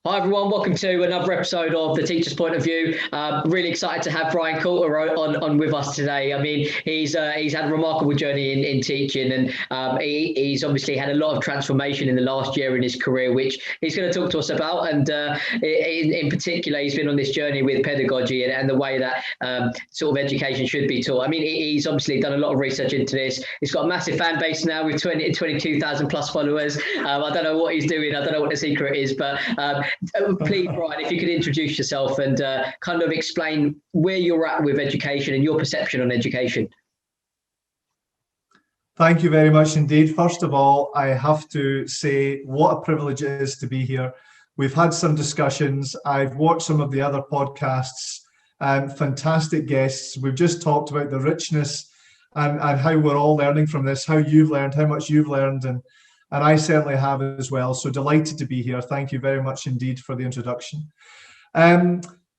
Hi everyone, welcome to another episode of The Teacher's Point of View. Really excited to have Brian Coulter on with us today. I mean, he's had a remarkable journey in teaching, and he's obviously had a lot of transformation in the last year in his career, which he's going to talk to us about. And in particular, he's been on this journey with pedagogy and the way that sort of education should be taught. I mean, he's obviously done a lot of research into this. He's got a massive fan base now with 22,000 plus followers. I don't know what he's doing. I don't know what the secret is, but please, Brian, if you could introduce yourself and kind of explain where you're at with education and your perception on education. Thank you very much indeed. First of all, I have to say what a privilege it is to be here. We've had some discussions. I've watched some of the other podcasts, fantastic guests. We've just talked about the richness and how we're all learning from this, how you've learned, how much you've learned, and I certainly have as well. So delighted to be here. Thank you very much indeed for the introduction.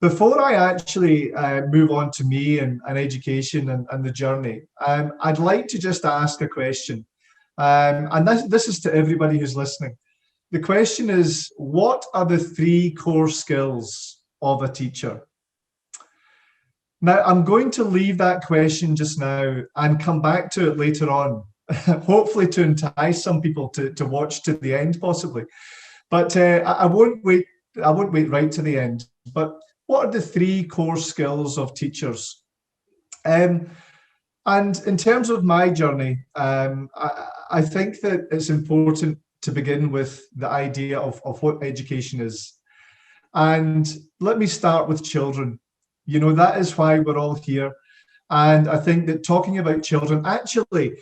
Before I actually move on to me and education and the journey, I'd like to just ask a question. And this is to everybody who's listening. The question is, what are the 3 core skills of a teacher? Now, I'm going to leave that question just now and come back to it later on. Hopefully to entice some people to watch to the end, possibly. But I won't wait right to the end. But what are the 3 core skills of teachers? And in terms of my journey, I think that it's important to begin with the idea of what education is. And let me start with children. You know, that is why we're all here. And I think that talking about children, actually,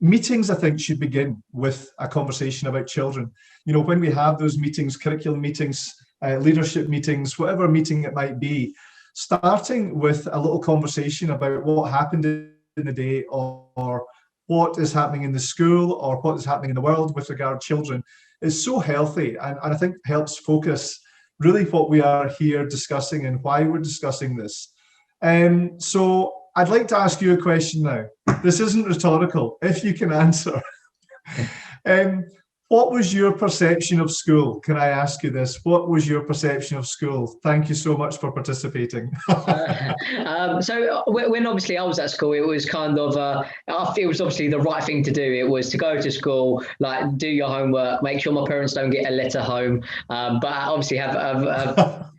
meetings, I think, should begin with a conversation about children. You know, when we have those meetings, curriculum meetings, leadership meetings, whatever meeting it might be, starting with a little conversation about what happened in the day or what is happening in the school or what is happening in the world with regard to children is so healthy, and I think helps focus really what we are here discussing and why we're discussing this. So I'd like to ask you a question now. This isn't rhetorical, if you can answer. What was your perception of school? Can I ask you this? What was your perception of school? Thank you so much for participating. So when obviously I was at school, it was kind of, it was obviously the right thing to do. It was to go to school, like do your homework, make sure my parents don't get a letter home, but obviously have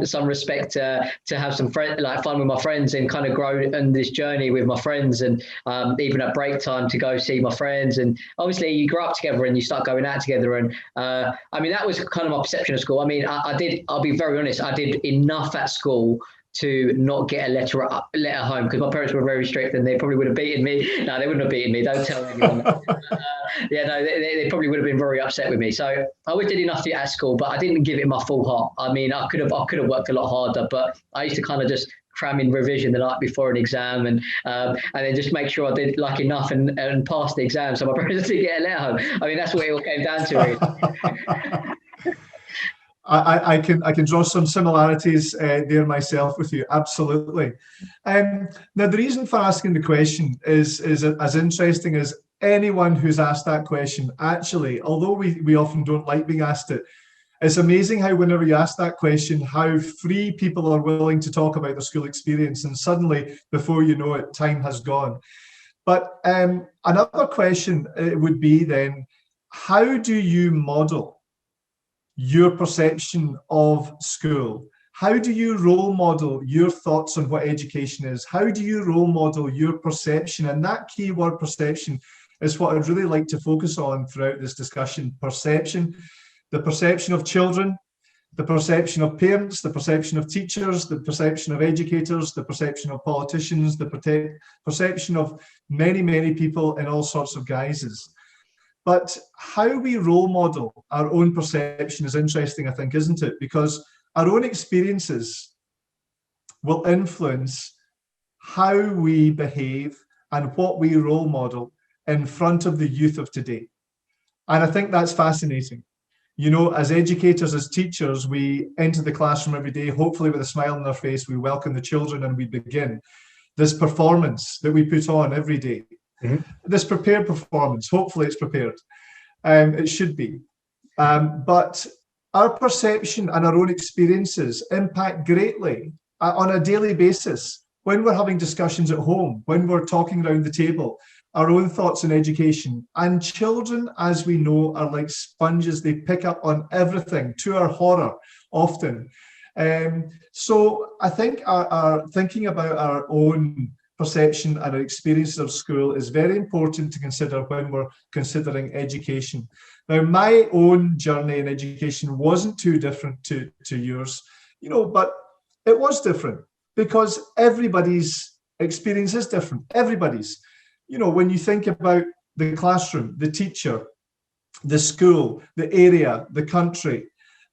some respect to have some fun with my friends and kind of grow on this journey with my friends, and even at break time to go see my friends. And obviously you grow up together and you start going out together. And I mean, that was kind of my perception of school. I mean, I'll be very honest, I did enough at school to not get a letter home, because my parents were very strict and they probably would have beaten me. No, they wouldn't have beaten me. Don't tell anyone. Yeah, no, they probably would have been very upset with me. So I always did enough at school, but I didn't give it my full heart. I mean, I could have worked a lot harder, but I used to kind of just cram in revision the night before an exam and then just make sure I did like enough and pass the exam so my parents didn't get a letter home. I mean, that's what it all came down to, really. I can draw some similarities there myself with you, absolutely. Now, the reason for asking the question is as interesting as anyone who's asked that question. Actually, although we often don't like being asked it, it's amazing how whenever you ask that question, how free people are willing to talk about their school experience, and suddenly, before you know it, time has gone. But another question would be then, how do you model your perception of school? How do you role model your thoughts on what education is? How do you role model your perception? And that key word perception is what I'd really like to focus on throughout this discussion. Perception, the perception of children, the perception of parents, the perception of teachers, the perception of educators, the perception of politicians, the perception of many, many people in all sorts of guises. But how we role model our own perception is interesting, I think, isn't it? Because our own experiences will influence how we behave and what we role model in front of the youth of today. And I think that's fascinating. You know, as educators, as teachers, we enter the classroom every day, hopefully with a smile on our face, we welcome the children and we begin this performance that we put on every day. Mm-hmm. This prepared performance, hopefully it's prepared. It should be. But our perception and our own experiences impact greatly on a daily basis. When we're having discussions at home, when we're talking around the table, our own thoughts on education. And children, as we know, are like sponges. They pick up on everything, to our horror often. So I think our thinking about our own perception and our experiences of school is very important to consider when we're considering education. Now, my own journey in education wasn't too different to yours, but it was different because everybody's experience is different. Everybody's. When you think about the classroom, the teacher, the school, the area, the country,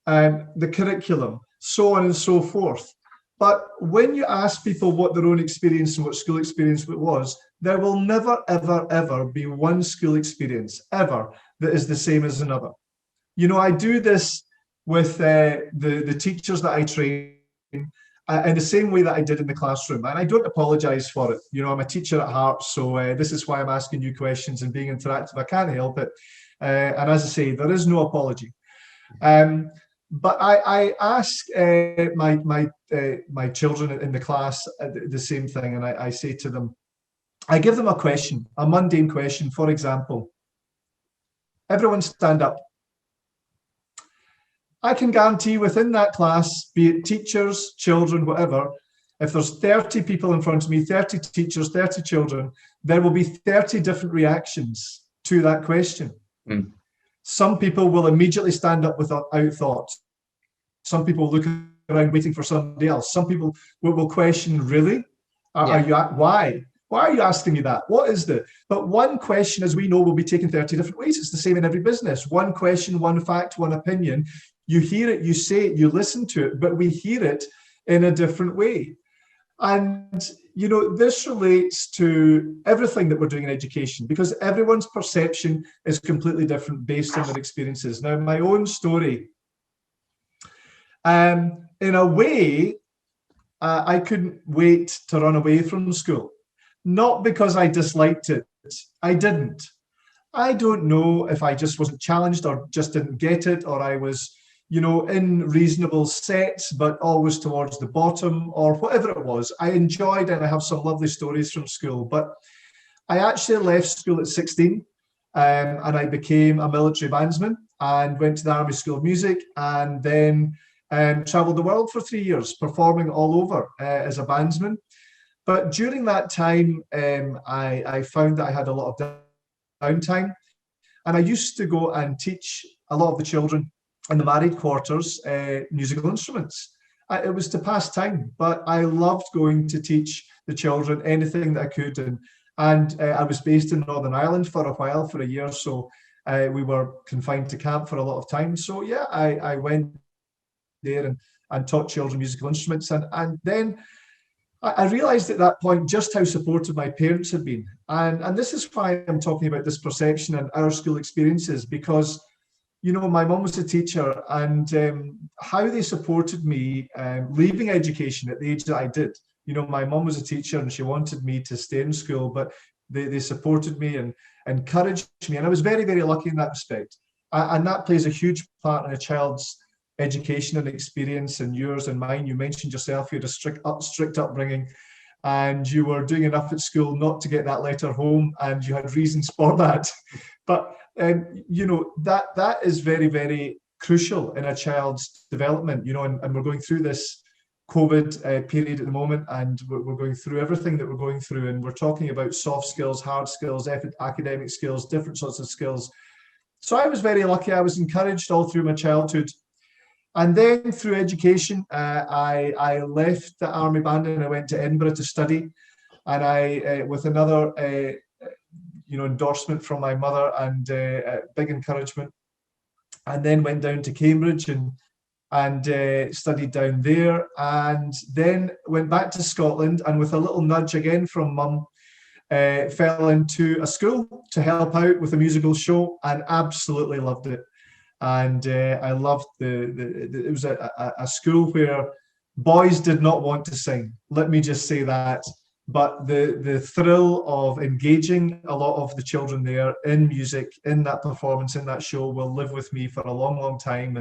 the curriculum, so on and so forth. But when you ask people what their own experience and what school experience was, there will never, ever, ever be one school experience ever that is the same as another. I do this with the teachers that I train in the same way that I did in the classroom. And I don't apologize for it. I'm a teacher at heart. So this is why I'm asking you questions and being interactive. I can't help it. And as I say, there is no apology. But I ask my children in the class the same thing. And I say to them, I give them a question, a mundane question. For example, everyone stand up. I can guarantee within that class, be it teachers, children, whatever, if there's 30 people in front of me, 30 teachers, 30 children, there will be 30 different reactions to that question. Mm. Some people will immediately stand up without thoughts. Some people look around waiting for somebody else. Some people will question, really? Why? Why are you asking me that? What is the? But one question, as we know, will be taken 30 different ways. It's the same in every business. One question, one fact, one opinion. You hear it, you say it, you listen to it, but we hear it in a different way. And, this relates to everything that we're doing in education because everyone's perception is completely different based on their experiences. Now, my own story, in a way, I couldn't wait to run away from school. Not because I disliked it. I didn't. I don't know if I just wasn't challenged or just didn't get it, or I was, in reasonable sets, but always towards the bottom, or whatever it was. I enjoyed, and I have some lovely stories from school, but I actually left school at 16, and I became a military bandsman and went to the Army School of Music, and then traveled the world for 3 years, performing all over as a bandsman. But during that time, I found that I had a lot of downtime, and I used to go and teach a lot of the children in the married quarters musical instruments. It was to pass time, but I loved going to teach the children anything that I could. And I was based in Northern Ireland for a while, for a year, so we were confined to camp for a lot of time. So yeah, I went there and taught children musical instruments, and then I realized at that point just how supportive my parents had been. And this is why I'm talking about this perception and our school experiences, because my mum was a teacher, and how they supported me leaving education at the age that I did. My mum was a teacher and she wanted me to stay in school, but they supported me and encouraged me. And I was very, very lucky in that respect. And that plays a huge part in a child's education and experience, and yours and mine. You mentioned yourself, you had a strict upbringing, and you were doing enough at school not to get that letter home, and you had reasons for that. But that is very, very crucial in a child's development. And we're going through this COVID period at the moment, and we're going through everything that we're going through, and we're talking about soft skills, hard skills, academic skills, different sorts of skills. So I was very lucky. I was encouraged all through my childhood. And then through education, I left the Army Band and I went to Edinburgh to study. And I, with another, endorsement from my mother and big encouragement, and then went down to Cambridge and studied down there, and then went back to Scotland, and with a little nudge again from mum, fell into a school to help out with a musical show, and absolutely loved it. And I loved it was a school where boys did not want to sing. Let me just say that. but the thrill of engaging a lot of the children there in music, in that performance, in that show, will live with me for a long, long time.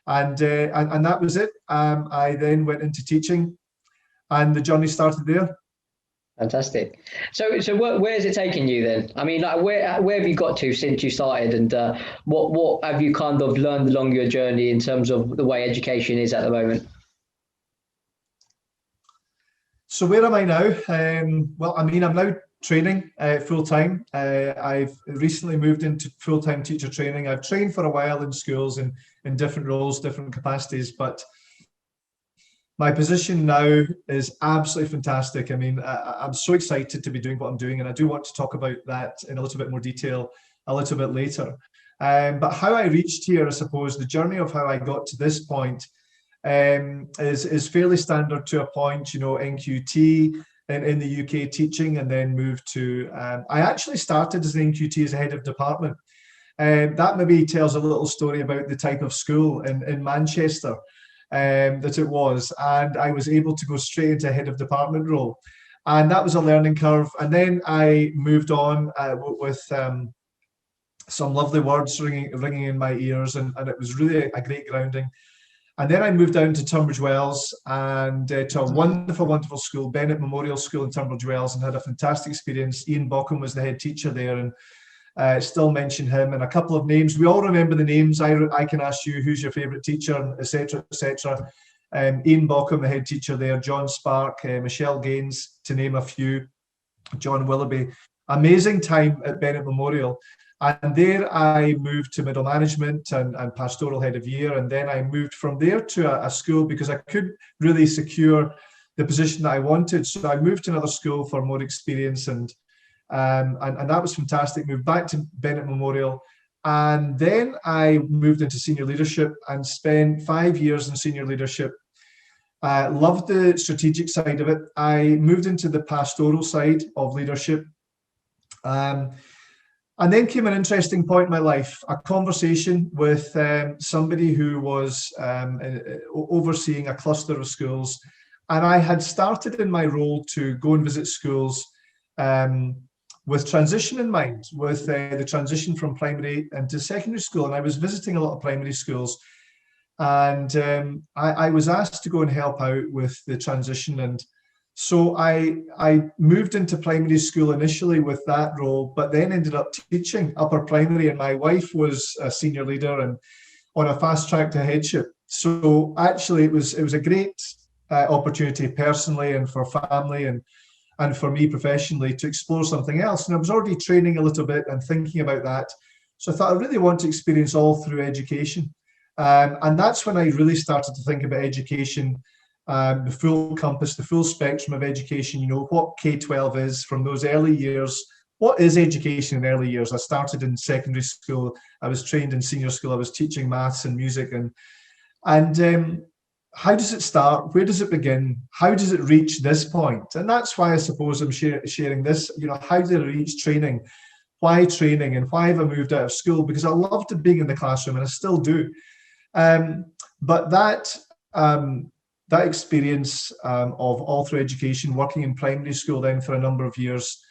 And that was it. I then went into teaching, and the journey started there. Fantastic. So where is it taking you then? I mean, like where have you got to since you started, and what have you kind of learned along your journey in terms of the way education is at the moment? So where am I now? Well, I mean, I'm now training full time. I've recently moved into full-time teacher training. I've trained for a while in schools and in different roles, different capacities, but my position now is absolutely fantastic. I mean, I'm so excited to be doing what I'm doing, and I do want to talk about that in a little bit more detail a little bit later. But how I reached here, I suppose, the journey of how I got to this point is fairly standard to a point. You know, NQT in the UK teaching, and then moved to. I actually started as an NQT as a head of department. That maybe tells a little story about the type of school in Manchester that it was, and I was able to go straight into a head of department role, and that was a learning curve. And then I moved on with some lovely words ringing in my ears, and it was really a great grounding. And then I moved down to Tunbridge Wells, and to a wonderful, wonderful school, Bennett Memorial School in Tunbridge Wells, and had a fantastic experience. Ian Bockham was the head teacher there, and still mention him, and a couple of names. We all remember the names. I can ask you who's your favourite teacher, etc., etc. Ian Bockham, the head teacher there, John Spark, Michelle Gaines, to name a few, John Willoughby. Amazing time at Bennett Memorial. And there I moved to middle management and pastoral head of year. And then I moved from there to a school because I couldn't really secure the position that I wanted. So I moved to another school for more experience, and that was fantastic. Moved back to Bennett Memorial, and then I moved into senior leadership and spent 5 years in senior leadership. Loved the strategic side of it. I moved into the pastoral side of leadership. And then came an interesting point in my life, a conversation with somebody who was overseeing a cluster of schools. And I had started in my role to go and visit schools with transition in mind, with the transition from primary into secondary school. And I was visiting a lot of primary schools. And I was asked to go and help out with the transition. And so I moved into primary school initially with that role, but then ended up teaching upper primary, and my wife was a senior leader and on a fast track to headship. So actually it was a great opportunity personally and for family and for me professionally to explore something else. And I was already training a little bit and thinking about that. So I thought I really want to experience all through education. And that's when I really started to think about education, the full compass, the full spectrum of education, you know, what K-12 is from those early years. What is education in early years? I started in secondary school. I was trained in senior school. I was teaching maths and music. And how does it start? Where does it begin? How does it reach this point? And that's why I suppose I'm sharing this, you know, how did I reach training? Why training, and why have I moved out of school? Because I loved being in the classroom, and I still do. But that experience of all through education, working in primary school then for a number of years,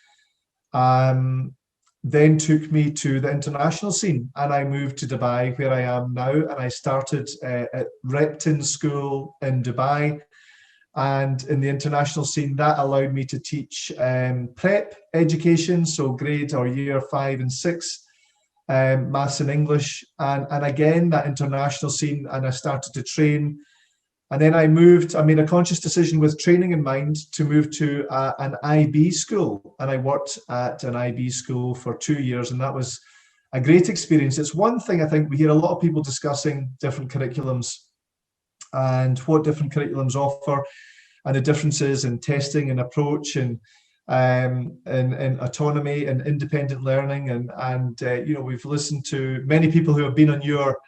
then took me to the international scene, and I moved to Dubai, where I am now. And I started at Repton School in Dubai, and in the international scene that allowed me to teach prep education, so grade or year 5 and 6, maths and English, and again that international scene, and I started to train. And then I made a conscious decision with training in mind to move to an IB school. And I worked at an IB school for 2 years, and that was a great experience. It's one thing, I think, we hear a lot of people discussing different curriculums and what different curriculums offer, and the differences in testing and approach, and autonomy and independent learning. And you know, we've listened to many people who have been on your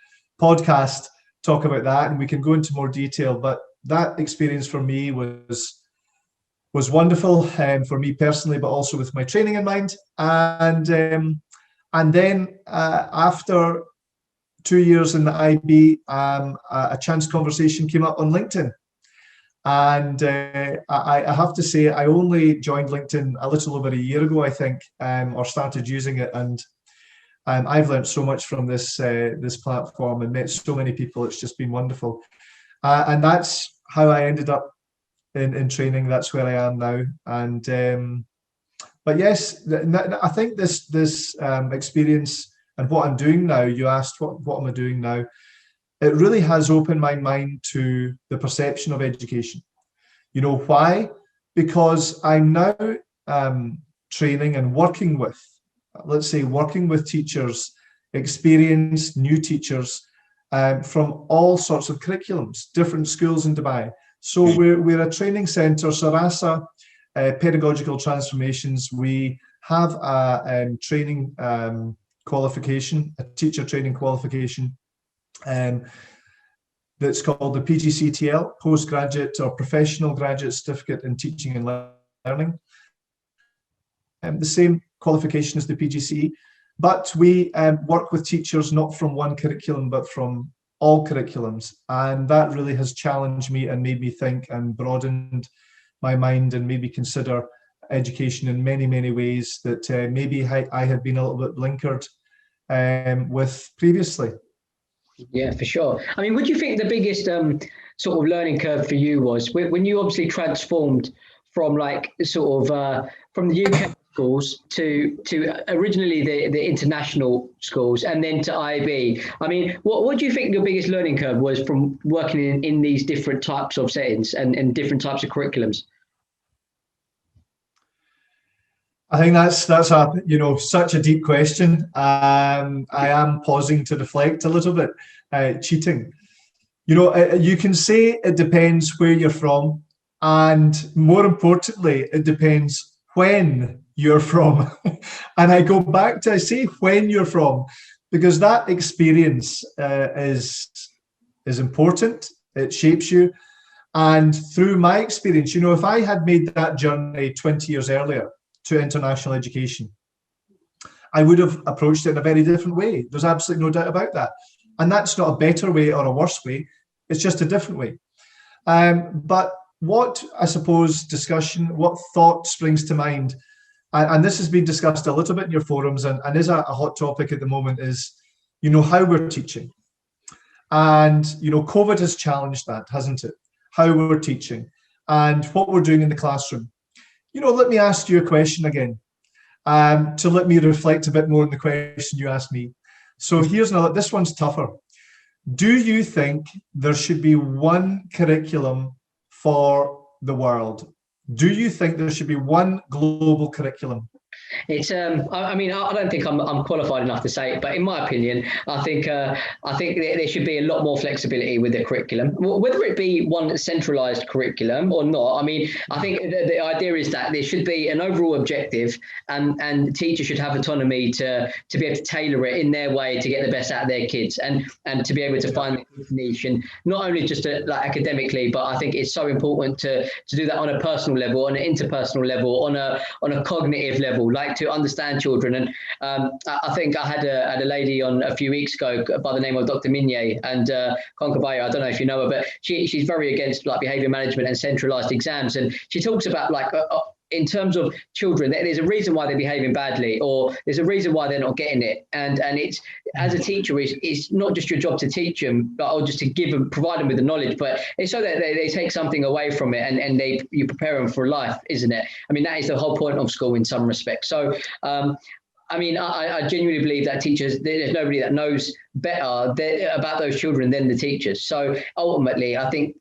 podcast talk about that, and we can go into more detail. But that experience for me was wonderful, for me personally, but also with my training in mind. And then after 2 years in the IB, a chance conversation came up on LinkedIn, And I have to say, I only joined LinkedIn a little over a year ago, I think, or started using it. And I've learned so much from this platform and met so many people. It's just been wonderful. And that's how I ended up in training. That's where I am now. And but yes, I think this experience and what I'm doing now, you asked what am I doing now? It really has opened my mind to the perception of education. You know why? Because I'm now training and working with, let's say, working with teachers, experienced new teachers from all sorts of curriculums, different schools in Dubai. So we're a training centre, Sarasa, Pedagogical Transformations. We have a training qualification, a teacher training qualification that's called the PGCTL, Postgraduate or Professional Graduate Certificate in Teaching and Learning. The same qualification as the PGCE, but we work with teachers not from one curriculum, but from all curriculums. And that really has challenged me and made me think and broadened my mind and maybe consider education in many, many ways that maybe I had been a little bit blinkered with previously. Yeah, for sure. I mean, what do you think the biggest sort of learning curve for you was when you obviously transformed from like sort of from the UK schools to originally the international schools and then to IB? I mean, what do you think your biggest learning curve was from working in these different types of settings and different types of curriculums? I think that's a such a deep question. I am pausing to reflect a little bit. Cheating, you can say it depends where you're from, and more importantly, it depends when you're from. And I go back to I say when you're from, because that experience is important. It shapes you, and through my experience, if I had made that journey 20 years earlier to international education, I would have approached it in a very different way. There's absolutely no doubt about that. And that's not a better way or a worse way. It's just a different way. But what, I suppose, what thought springs to mind, and this has been discussed a little bit in your forums and is a hot topic at the moment, is, how we're teaching. And, COVID has challenged that, hasn't it? How we're teaching and what we're doing in the classroom. Let me ask you a question again, to let me reflect a bit more on the question you asked me. So here's another, this one's tougher. Do you think there should be one curriculum for the world? Do you think there should be one global curriculum? It's I mean, I don't think I'm qualified enough to say it, but in my opinion, I think there should be a lot more flexibility with the curriculum, whether it be one centralized curriculum or not. I mean, I think the idea is that there should be an overall objective, and teachers should have autonomy to be able to tailor it in their way to get the best out of their kids, and to be able to find the niche, and not only just like academically, but I think it's so important to do that on a personal level, on an interpersonal level, on a cognitive level, like to understand children. And I think I had a lady on a few weeks ago by the name of Dr. Minye, and Concabayo, I don't know if you know her, but she's very against like behavior management and centralized exams. And she talks about like in terms of children, there's a reason why they're behaving badly, or there's a reason why they're not getting it. And it's, as a teacher, it's not just your job to teach them, or just to provide them with the knowledge, but it's so that they take something away from it, and you prepare them for life, isn't it? I mean, that is the whole point of school in some respects. So, I mean, I genuinely believe that teachers, there's nobody that knows better about those children than the teachers. So ultimately, I think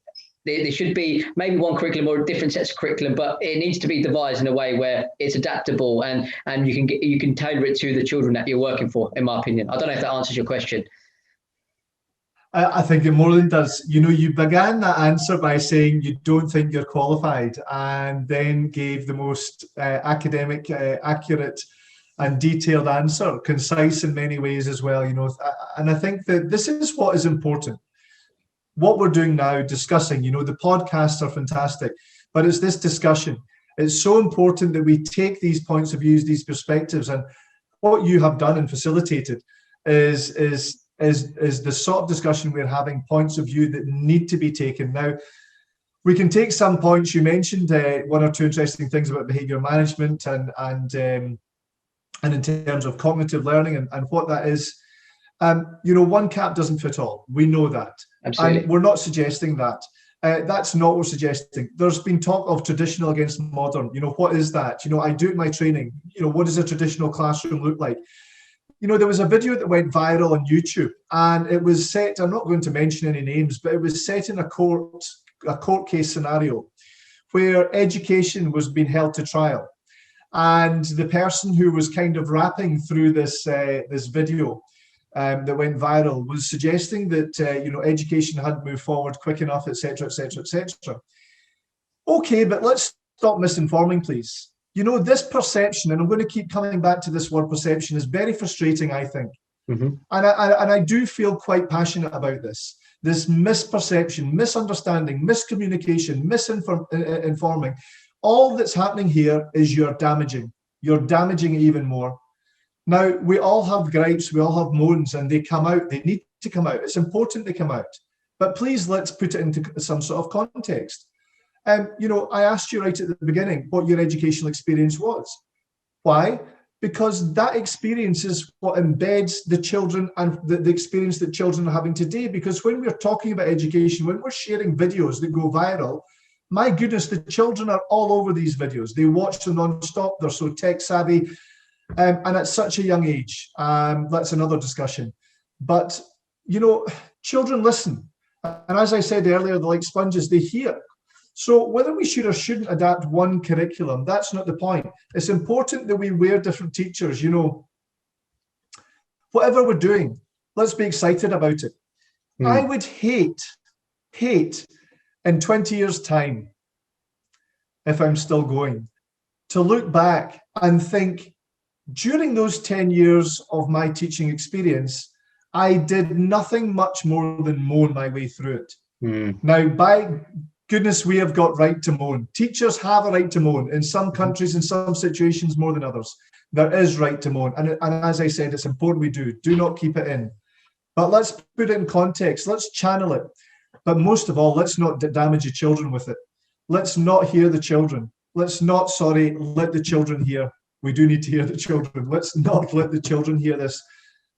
there should be maybe one curriculum or different sets of curriculum, but it needs to be devised in a way where it's adaptable and you can tailor it to the children that you're working for, in my opinion. I don't know if that answers your question. I think it more than does. You began that answer by saying you don't think you're qualified, and then gave the most academic, accurate and detailed answer, concise in many ways as well. And I think that this is what is important. What we're doing now, discussing, the podcasts are fantastic, but it's this discussion. It's so important that we take these points of views, these perspectives, and what you have done and facilitated is the sort of discussion we're having, points of view that need to be taken. Now, We can take some points. You mentioned one or two interesting things about behaviour management and in terms of cognitive learning and what that is. You know, one cap doesn't fit all. We know that. Absolutely. And we're not suggesting that. That's not what we're suggesting. There's been talk of traditional against modern. You know, what is that? You know, I do it in my training. You know, what does a traditional classroom look like? You know, there was a video that went viral on YouTube, and it was set, I'm not going to mention any names, but it was set in a court case scenario where education was being held to trial. And the person who was kind of rapping through this video that went viral was suggesting that you know, education hadn't moved forward quick enough, etc., etc., etc. Okay, but let's stop misinforming, please. You know, this perception, and I'm going to keep coming back to this word perception, is very frustrating, I think. Mm-hmm. And I do feel quite passionate about this. This misperception, misunderstanding, miscommunication, misinforming. All that's happening here is you're damaging. You're damaging it even more. Now, we all have gripes, we all have moans, and they come out. They need to come out. It's important they come out. But please, let's put it into some sort of context. You know, I asked you right at the beginning what your educational experience was. Why? Because that experience is what embeds the children and the experience that children are having today. Because when we're talking about education, when we're sharing videos that go viral, my goodness, the children are all over these videos. They watch them non-stop. They're so tech savvy. And at such a young age, that's another discussion. But, you know, children listen. And as I said earlier, they're like sponges, they hear. So whether we should or shouldn't adapt one curriculum, that's not the point. It's important that we wear different teachers, you know. Whatever we're doing, let's be excited about it. I would hate in 20 years' time, if I'm still going, to look back and think, during those 10 years of my teaching experience, I did nothing much more than moan my way through it. Now, by goodness, we have got right to moan. Teachers have a right to moan. In some countries, in some situations, more than others. There is right to moan. And as I said, it's important we do. Do not keep it in. But let's put it in context. Let's channel it. But most of all, let's not damage the children with it. Let's not hear the children. Let's not, let the children hear. We do need to hear the children. Let's not let the children hear this.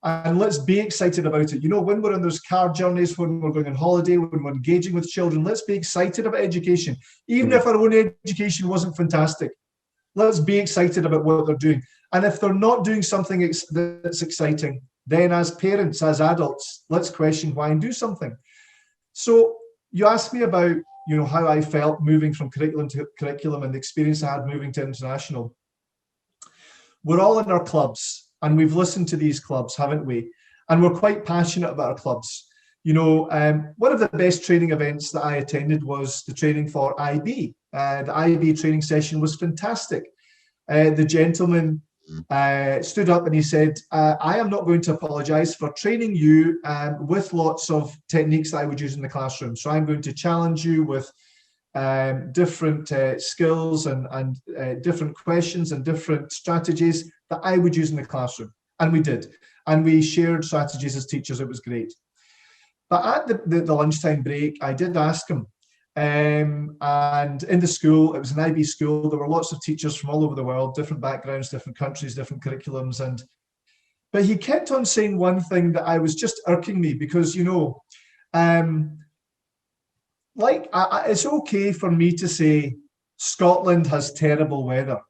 And let's be excited about it. You know, when we're on those car journeys, when we're going on holiday, when we're engaging with children, let's be excited about education. Even if our own education wasn't fantastic, let's be excited about what they're doing. And if they're not doing something that's exciting, then as parents, as adults, let's question why and do something. So you asked me about, you know, how I felt moving from curriculum to curriculum and the experience I had moving to international. We're all in our clubs and we've listened to these clubs, haven't we? And we're quite passionate about our clubs. You know, one of the best training events that I attended was the training for IB. The IB training session was fantastic. The gentleman stood up and he said, I am not going to apologize for training you with lots of techniques that I would use in the classroom. So I'm going to challenge you with different skills and different questions and different strategies that I would use in the classroom. And we did. And we shared strategies as teachers. It was great. But at the lunchtime break, I did ask him, and in the school, it was an IB school, there were lots of teachers from all over the world, different backgrounds, different countries, different curriculums. But he kept on saying one thing that I was just irking me because, you know, it's okay for me to say Scotland has terrible weather.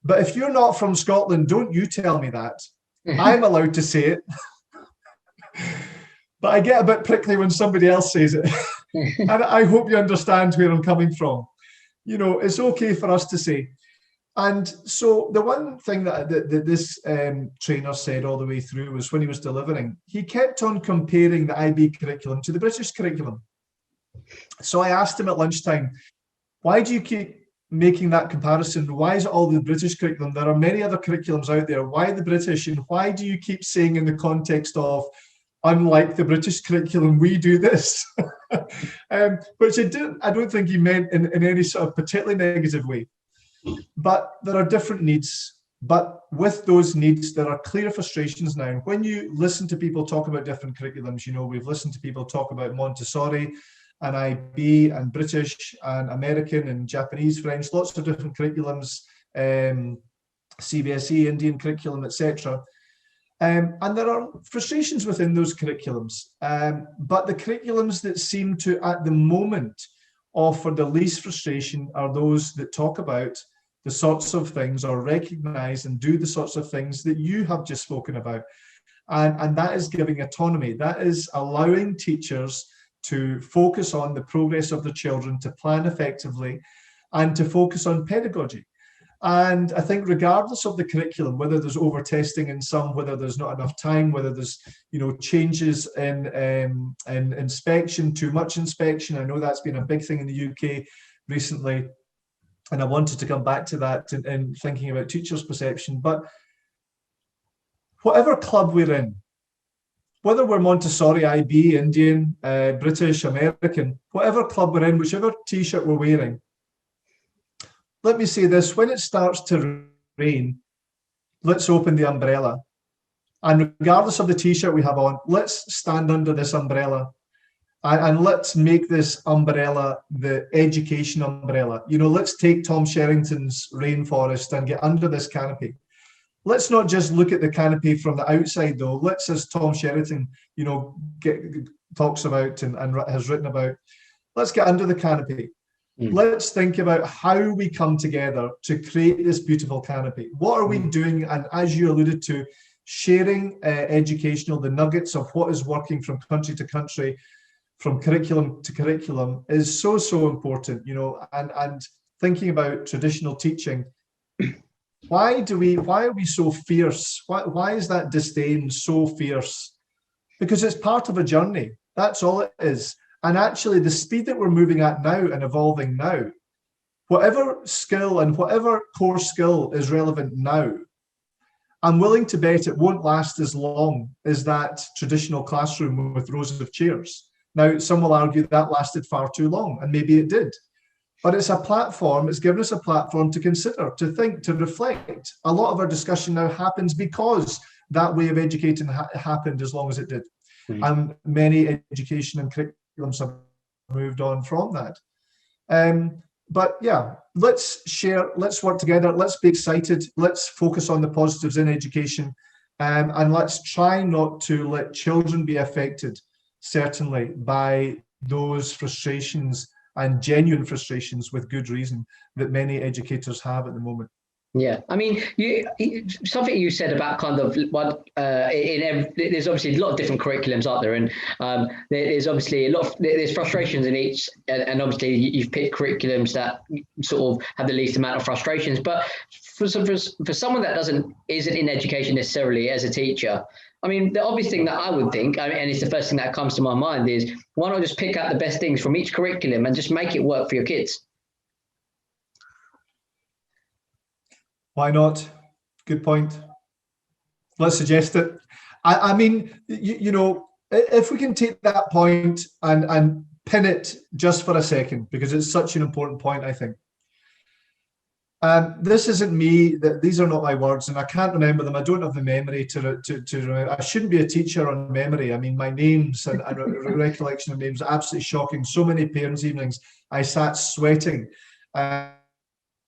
But if you're not from Scotland, don't you tell me that. I'm allowed to say it. But I get a bit prickly when somebody else says it. And I hope you understand where I'm coming from. You know, it's okay for us to say. And so the one thing that this trainer said all the way through was when he was delivering, he kept on comparing the IB curriculum to the British curriculum. So I asked him at lunchtime, why do you keep making that comparison? Why is it all the British curriculum? There are many other curriculums out there. Why the British? And why do you keep saying in the context of, unlike the British curriculum, we do this? Which I don't think he meant in any sort of particularly negative way. But there are different needs. But with those needs, there are clear frustrations now. When you listen to people talk about different curriculums, you know, we've listened to people talk about Montessori and IB and British and American and Japanese, French, lots of different curriculums, CBSE, Indian curriculum, etc. And there are frustrations within those curriculums, but the curriculums that seem to, at the moment, offer the least frustration are those that talk about the sorts of things, or recognize and do the sorts of things that you have just spoken about. And that is giving autonomy. That is allowing teachers to focus on the progress of the children, to plan effectively, and to focus on pedagogy. And I think regardless of the curriculum, whether there's over testing in some, whether there's not enough time, whether there's changes in inspection, too much inspection. I know that's been a big thing in the UK recently, and I wanted to come back to that in thinking about teachers' perception. But whatever club we're in, whether we're Montessori, IB, Indian, British, American, whatever club we're in, whichever T-shirt we're wearing, let me say this: when it starts to rain, let's open the umbrella. And regardless of the T-shirt we have on, let's stand under this umbrella. And let's make this umbrella the education umbrella. Let's take Tom Sherrington's rainforest and get under this canopy. Let's not just look at the canopy from the outside, though. Let's, as Tom Sherrington, talks about and has written about, let's get under the canopy. Let's think about how we come together to create this beautiful canopy. What are we doing? And as you alluded to, sharing the nuggets of what is working from country to country, from curriculum to curriculum, is so, so important, and thinking about traditional teaching. Why are we so fierce? Why is that disdain so fierce? Because it's part of a journey. That's all it is. And actually, the speed that we're moving at now and evolving now, whatever skill and whatever core skill is relevant now, I'm willing to bet it won't last as long as that traditional classroom with rows of chairs. Now, some will argue that lasted far too long, and maybe it did. But it's a platform, it's given us a platform to consider, to think, to reflect. A lot of our discussion now happens because that way of educating happened as long as it did. And many education and curriculums have moved on from that. But yeah, let's share, let's work together, let's be excited, let's focus on the positives in education, and let's try not to let children be affected, certainly, by those frustrations, and genuine frustrations with good reason, that many educators have at the moment. Yeah, I mean, something you said about kind of what there's obviously a lot of different curriculums out there, and there's obviously there's frustrations in each, and obviously you've picked curriculums that sort of have the least amount of frustrations. But for someone that isn't in education necessarily as a teacher, I mean, the obvious thing that I would think, and it's the first thing that comes to my mind, is why not just pick out the best things from each curriculum and just make it work for your kids? Why not? Good point. Let's suggest it. I mean, if we can take that point and pin it just for a second, because it's such an important point, I think. This isn't me. These are not my words, and I can't remember them. I don't have the memory to remember. I shouldn't be a teacher on memory. I mean, my names and recollection of names are absolutely shocking. So many parents' evenings, I sat sweating,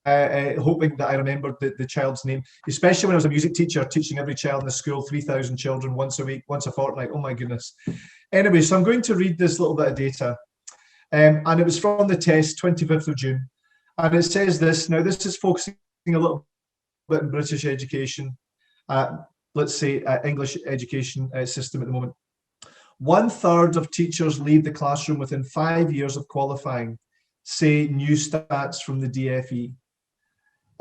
hoping that I remembered the child's name, especially when I was a music teacher teaching every child in the school, 3,000 children once a week, once a fortnight. Oh my goodness. Anyway, so I'm going to read this little bit of data, and it was from the test, 25th of June. And it says this. Now, this is focusing a little bit in British education, let's say English education system at the moment. 1/3 of teachers leave the classroom within 5 years of qualifying, say new stats from the DFE.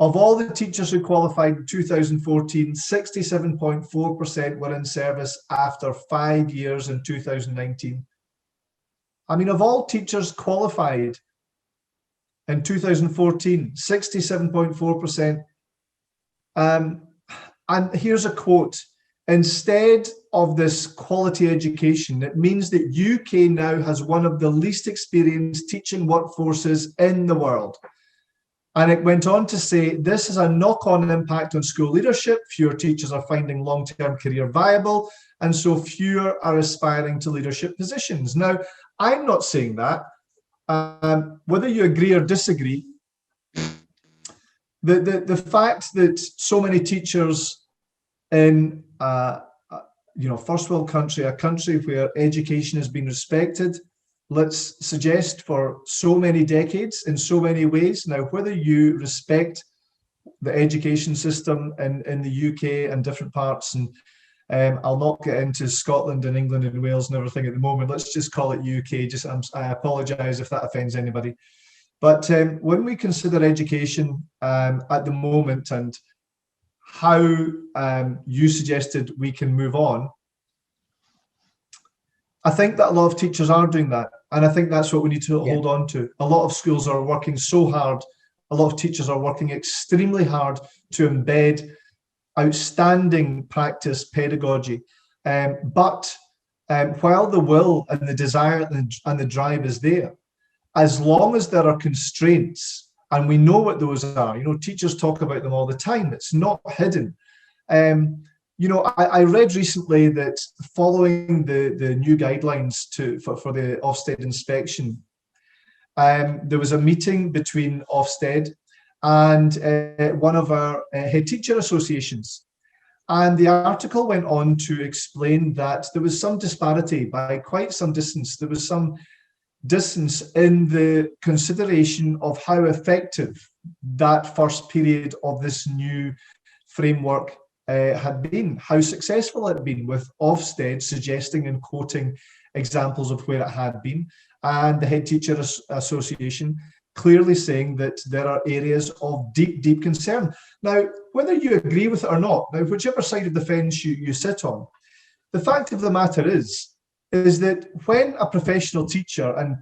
Of all the teachers who qualified in 2014, 67.4% were in service after 5 years in 2019. I mean, of all teachers qualified in 2014, 67.4%. And here's a quote: instead of this quality education, it means that UK now has one of the least experienced teaching workforces in the world. And it went on to say, this has a knock-on impact on school leadership. Fewer teachers are finding long-term career viable, and so fewer are aspiring to leadership positions. Now, I'm not saying that. whether you agree or disagree, the fact that so many teachers in first world country, a country where education has been respected, let's suggest, for so many decades in so many ways. Now, whether you respect the education system in the UK and different parts, and I'll not get into Scotland and England and Wales and everything at the moment. Let's just call it UK. I apologise if that offends anybody. But when we consider education at the moment and how you suggested we can move on, I think that a lot of teachers are doing that. And I think that's what we need to hold on to. A lot of schools are working so hard. A lot of teachers are working extremely hard to embed outstanding practice pedagogy. But while the will and the desire and the drive is there, as long as there are constraints, and we know what those are, teachers talk about them all the time. It's not hidden. I read recently that following the new guidelines for the Ofsted inspection, there was a meeting between Ofsted and one of our head teacher associations. And the article went on to explain that there was some disparity by quite some distance. There was some distance in the consideration of how effective that first period of this new framework had been, how successful it had been, with Ofsted suggesting and quoting examples of where it had been, and the Head Teacher Association clearly saying that there are areas of deep, deep concern. Now, whether you agree with it or not, now whichever side of the fence you sit on, the fact of the matter is that when a professional teacher, and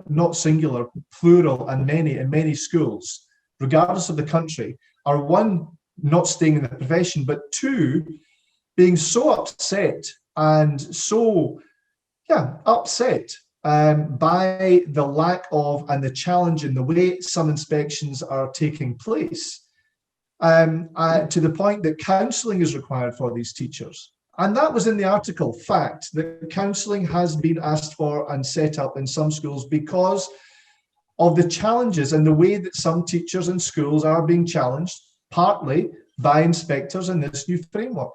not singular, plural, and many in many schools, regardless of the country, are one, not staying in the profession, but two, being so upset and so upset by the lack of and the challenge in the way some inspections are taking place, to the point that counselling is required for these teachers. And that was in the article, fact, that counselling has been asked for and set up in some schools because of the challenges and the way that some teachers in schools are being challenged, partly by inspectors in this new framework.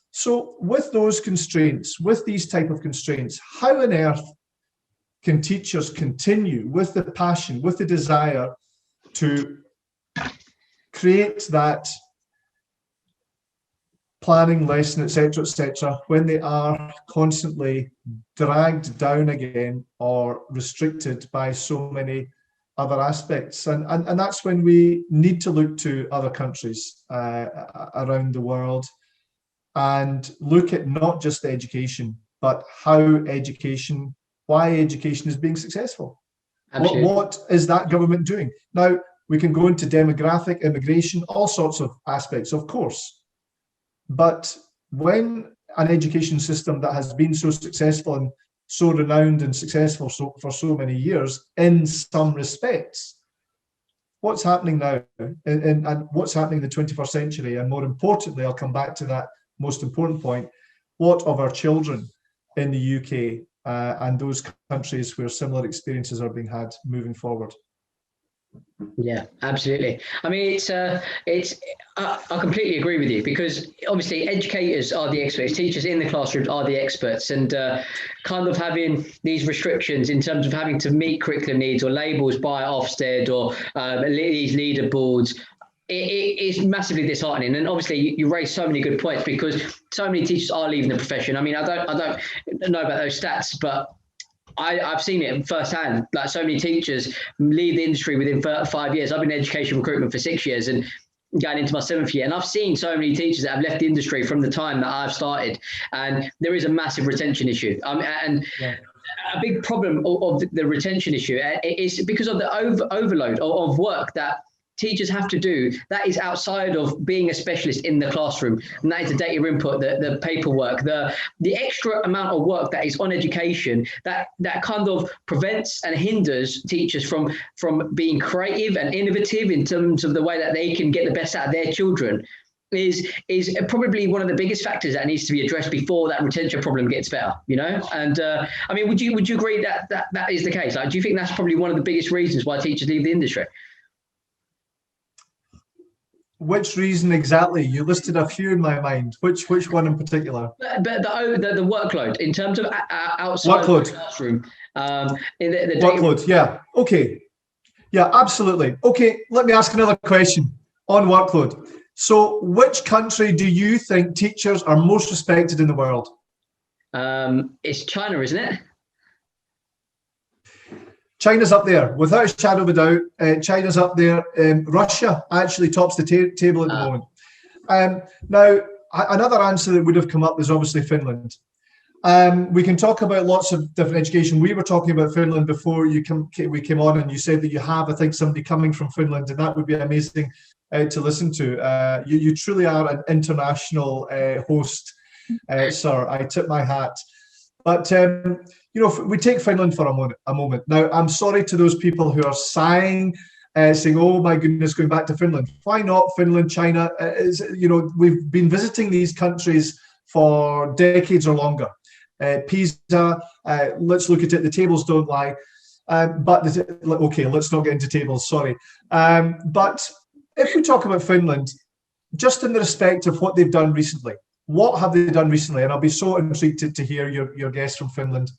So with those constraints, with these type of constraints, how on earth can teachers continue with the passion, with the desire to create that planning lesson, etc., when they are constantly dragged down again or restricted by so many other aspects? And that's when we need to look to other countries around the world and look at not just education, but why education is being successful. What is that government doing? Now, we can go into demographic, immigration, all sorts of aspects, of course. But when an education system that has been so successful and so renowned and successful for so many years, in some respects, what's happening now and what's happening in the 21st century? And more importantly, I'll come back to that most important point, what of our children in the UK and those countries where similar experiences are being had moving forward? Yeah, absolutely. I mean, I completely agree with you, because obviously educators are the experts, teachers in the classrooms are the experts, and kind of having these restrictions in terms of having to meet curriculum needs or labels by Ofsted or these leaderboards, it is massively disheartening. And obviously you raise so many good points, because so many teachers are leaving the profession. I mean, I don't know about those stats, but I've seen it firsthand. Like, so many teachers leave the industry within 5 years. I've been in education recruitment for 6 years and going into my 7th year. And I've seen so many teachers that have left the industry from the time that I've started. And there is a massive retention issue. A big problem of the retention issue is because of the overload of work that teachers have to do that is outside of being a specialist in the classroom, and that is the data input, the paperwork, the extra amount of work that is on education that kind of prevents and hinders teachers from being creative and innovative in terms of the way that they can get the best out of their children. is probably one of the biggest factors that needs to be addressed before that retention problem gets better, you know. And I mean, would you agree that is the case? Like, do you think that's probably one of the biggest reasons why teachers leave the industry? Which reason exactly? You listed a few in my mind. Which one in particular? But the workload in terms of outside workload. The classroom. In the workload. Yeah. Okay. Yeah. Absolutely. Okay. Let me ask another question on workload. So, which country do you think teachers are most respected in the world? It's China, isn't it? China's up there, without a shadow of a doubt. China's up there. Russia actually tops the table at the moment. Now, another answer that would have come up is obviously Finland. We can talk about lots of different education. We were talking about Finland before we came on, and you said that you have, I think, somebody coming from Finland, and that would be amazing to listen to. You truly are an international host, sir. I tip my hat. But you know, we take Finland for a moment. Now, I'm sorry to those people who are sighing, saying, "Oh my goodness, going back to Finland." Why not Finland? China you know, we've been visiting these countries for decades or longer. PISA, let's look at it. The tables don't lie. Okay, let's not get into tables. Sorry. But if we talk about Finland, just in the respect of what they've done recently, what have they done recently? And I'll be so intrigued to hear your guest from Finland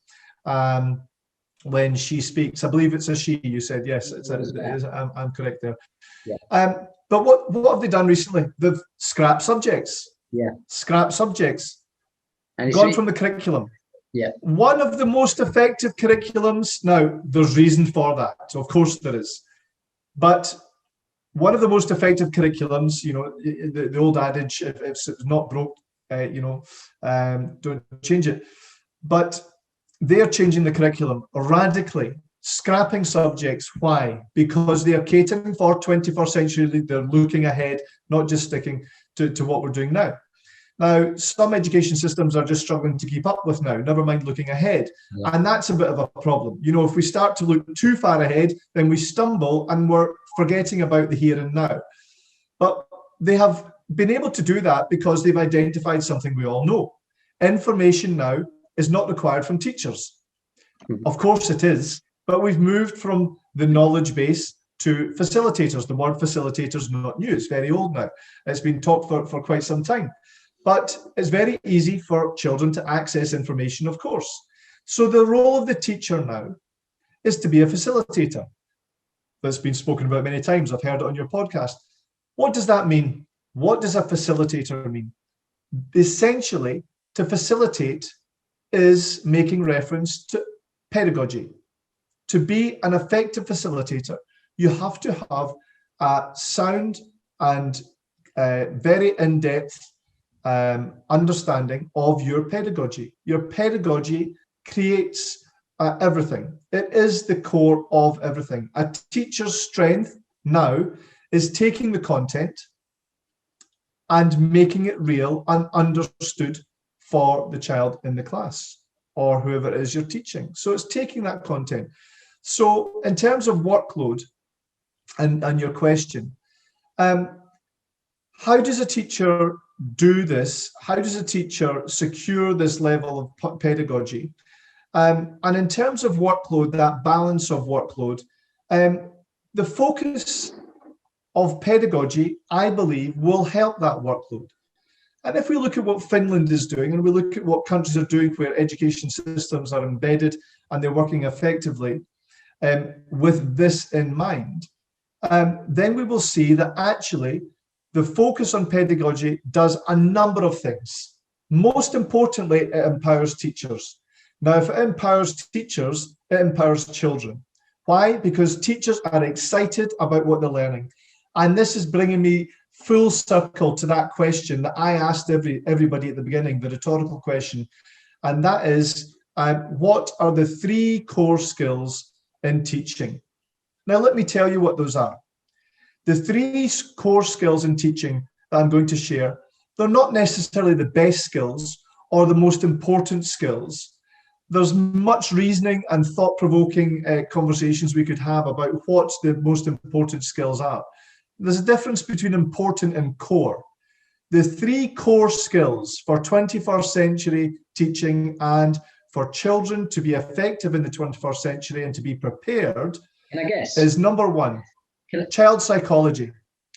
when she speaks. I believe it's a she. You said yes. It is. I'm correct there. Yeah. But what have they done recently? They've scrapped subjects. Yeah. Scrapped subjects. And gone from the curriculum. Yeah. One of the most effective curriculums. Now, there's reason for that. So of course there is. But one of the most effective curriculums, you know, the old adage, if it's not broke, you know, don't change it. But they are changing the curriculum radically, scrapping subjects. Why? Because they are catering for 21st century. They're looking ahead, not just sticking to what we're doing now. Now, some education systems are just struggling to keep up with now, never mind looking ahead. Yeah. And that's a bit of a problem. You know, if we start to look too far ahead, then we stumble and we're forgetting about the here and now. But they have been able to do that because they've identified something we all know. Information now is not required from teachers. Mm-hmm. Of course it is, but we've moved from the knowledge base to facilitators. The word facilitator is not new, it's very old now. It's been taught for quite some time. But it's very easy for children to access information, of course. So the role of the teacher now is to be a facilitator. That's been spoken about many times. I've heard it on your podcast. What does that mean? What does a facilitator mean? Essentially, to facilitate is making reference to pedagogy. To be an effective facilitator, you have to have a sound and very in-depth understanding of your pedagogy. Your pedagogy creates everything. It is the core of everything. A teacher's strength now is taking the content and making it real and understood for the child in the class or whoever it is you're teaching. So it's taking that content. So in terms of workload and your question, how does a teacher do this? How does a teacher secure this level of pedagogy? And in terms of workload, that balance of workload, the focus of pedagogy, I believe, will help that workload. And if we look at what Finland is doing, and we look at what countries are doing where education systems are embedded and they're working effectively with this in mind, then we will see that actually the focus on pedagogy does a number of things. Most importantly, it empowers teachers. Now, if it empowers teachers, it empowers children. Why? Because teachers are excited about what they're learning. And this is bringing me full circle to that question that I asked everybody at the beginning, the rhetorical question. And that is, what are the 3 core skills in teaching? Now, let me tell you what those are. The 3 core skills in teaching that I'm going to share, they're not necessarily the best skills or the most important skills. There's much reasoning and thought-provoking conversations we could have about what the most important skills are. There's a difference between important and core. the 3 core skills for 21st century teaching and for children to be effective in the 21st century and to be prepared, can I guess? Is number 1, child psychology.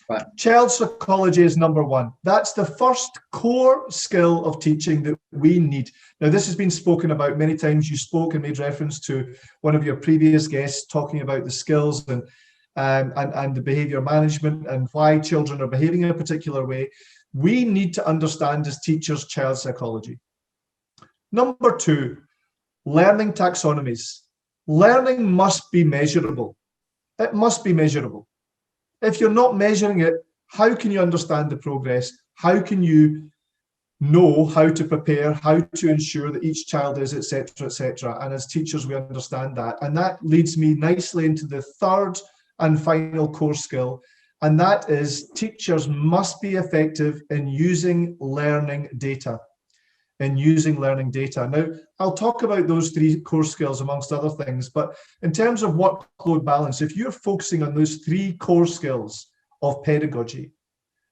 Right. Child psychology is number 1. That's the first core skill of teaching that we need. Now, this has been spoken about many times. You spoke and made reference to one of your previous guests talking about the skills and the behavior management and why children are behaving in a particular way. We need to understand as teachers child psychology. Number 2, learning taxonomies. Learning must be measurable. It must be measurable. If you're not measuring it, how can you understand the progress? How can you know how to prepare, how to ensure that each child is, etc., etc.? And as teachers, we understand that. And that leads me nicely into the third and final core skill, and that is teachers must be effective in using learning data. Now, I'll talk about those 3 core skills amongst other things, but in terms of workload balance, if you're focusing on those 3 core skills of pedagogy,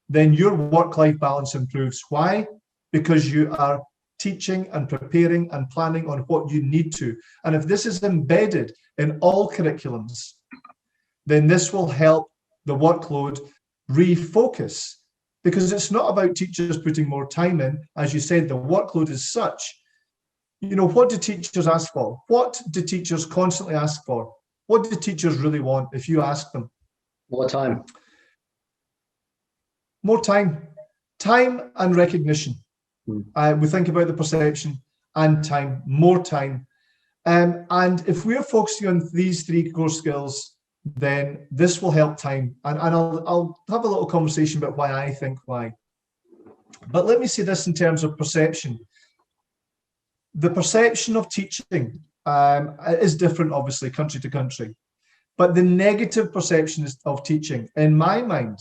then your work-life balance improves. Why? Because you are teaching and preparing and planning on what you need to. And if this is embedded in all curriculums, then this will help the workload refocus. Because it's not about teachers putting more time in. As you said, the workload is such. You know, what do teachers ask for? What do teachers constantly ask for? What do teachers really want if you ask them? More time. More time. Time and recognition. We think about the perception and time, more time. And if we're focusing on these 3 core skills, then this will help time. And I'll have a little conversation about why I think why. But let me say this in terms of perception. The perception of teaching is different, obviously, country to country. But the negative perception of teaching, in my mind,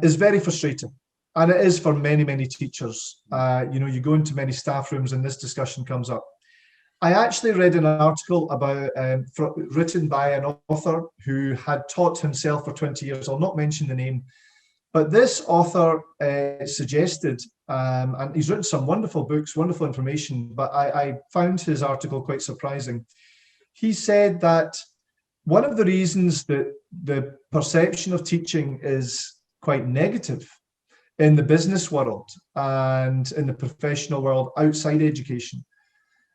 is very frustrating. And it is for many, many teachers. You go into many staff rooms and this discussion comes up. I actually read an article about written by an author who had taught himself for 20 years. I'll not mention the name, but this author suggested, and he's written some wonderful books, wonderful information, but I found his article quite surprising. He said that one of the reasons that the perception of teaching is quite negative in the business world and in the professional world outside education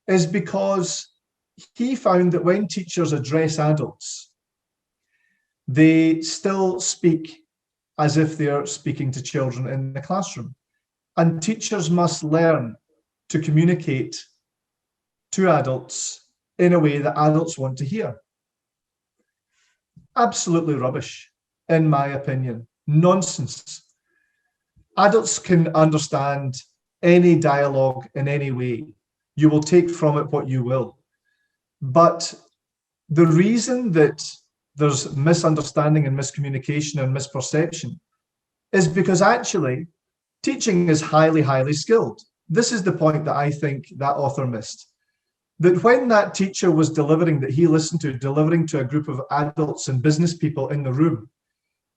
is because he found that when teachers address adults, they still speak as if they're speaking to children in the classroom. And teachers must learn to communicate to adults in a way that adults want to hear. Absolutely rubbish, in my opinion. Nonsense. Adults can understand any dialogue in any way. You will take from it what you will. But the reason that there's misunderstanding and miscommunication and misperception is because actually teaching is highly, highly skilled. This is the point that I think that author missed. That when that teacher was delivering, that he listened to, delivering to a group of adults and business people in the room,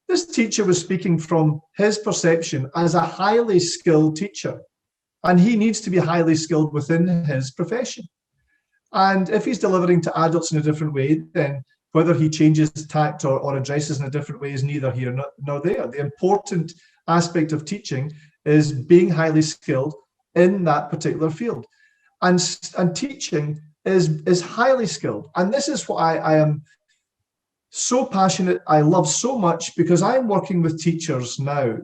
this teacher was speaking from his perception as a highly skilled teacher. And he needs to be highly skilled within his profession. And if he's delivering to adults in a different way, then whether he changes tact or addresses in a different way is neither here nor there. The important aspect of teaching is being highly skilled in that particular field. And teaching is highly skilled. And this is what I am so passionate, I love so much, because I'm working with teachers now.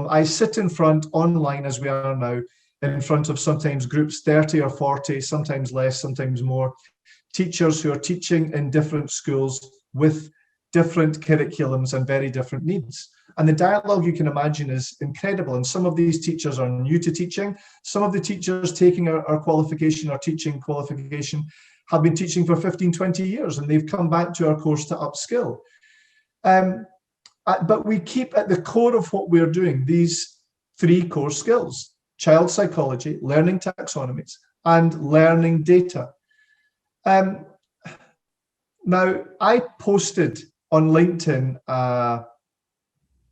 I sit in front online as we are now, in front of sometimes groups 30 or 40, sometimes less, sometimes more, teachers who are teaching in different schools with different curriculums and very different needs. And the dialogue, you can imagine, is incredible. And some of these teachers are new to teaching. Some of the teachers taking our qualification, our teaching qualification, have been teaching for 15, 20 years, and they've come back to our course to upskill. But we keep at the core of what we're doing these 3 core skills: child psychology, learning taxonomies, and learning data. Now, I posted on LinkedIn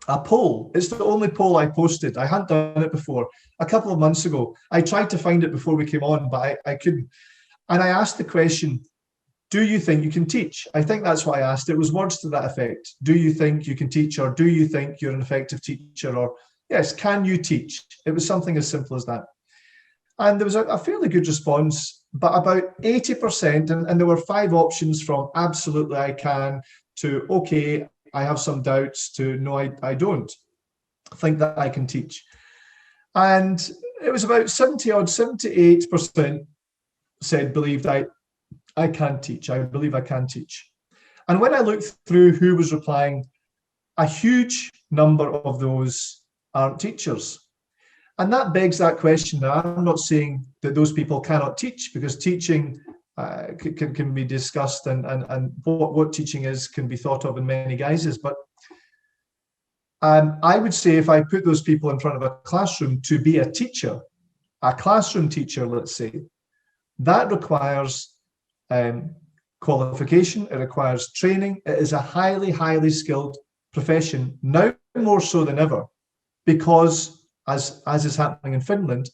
a poll. It's the only poll I posted. I hadn't done it before. A couple of months ago, I tried to find it before we came on, but I couldn't. And I asked the question, do you think you can teach? I think that's what I asked. It was words to that effect. Do you think you can teach, or do you think you're an effective teacher? Or yes, can you teach? It was something as simple as that. And there was a fairly good response, but about 80%, and there were 5 options from absolutely I can to okay, I have some doubts to no, I don't think that I can teach. And it was about 78% said believed I can teach. I believe I can teach. And when I looked through who was replying, a huge number of those aren't teachers. And that begs that question. Now, I'm not saying that those people cannot teach, because teaching can be discussed, and what teaching is can be thought of in many guises. But I would say if I put those people in front of a classroom to be a teacher, a classroom teacher, let's say, that requires qualification, it requires training. It is a highly, highly skilled profession, now more so than ever, because as is happening in Finland,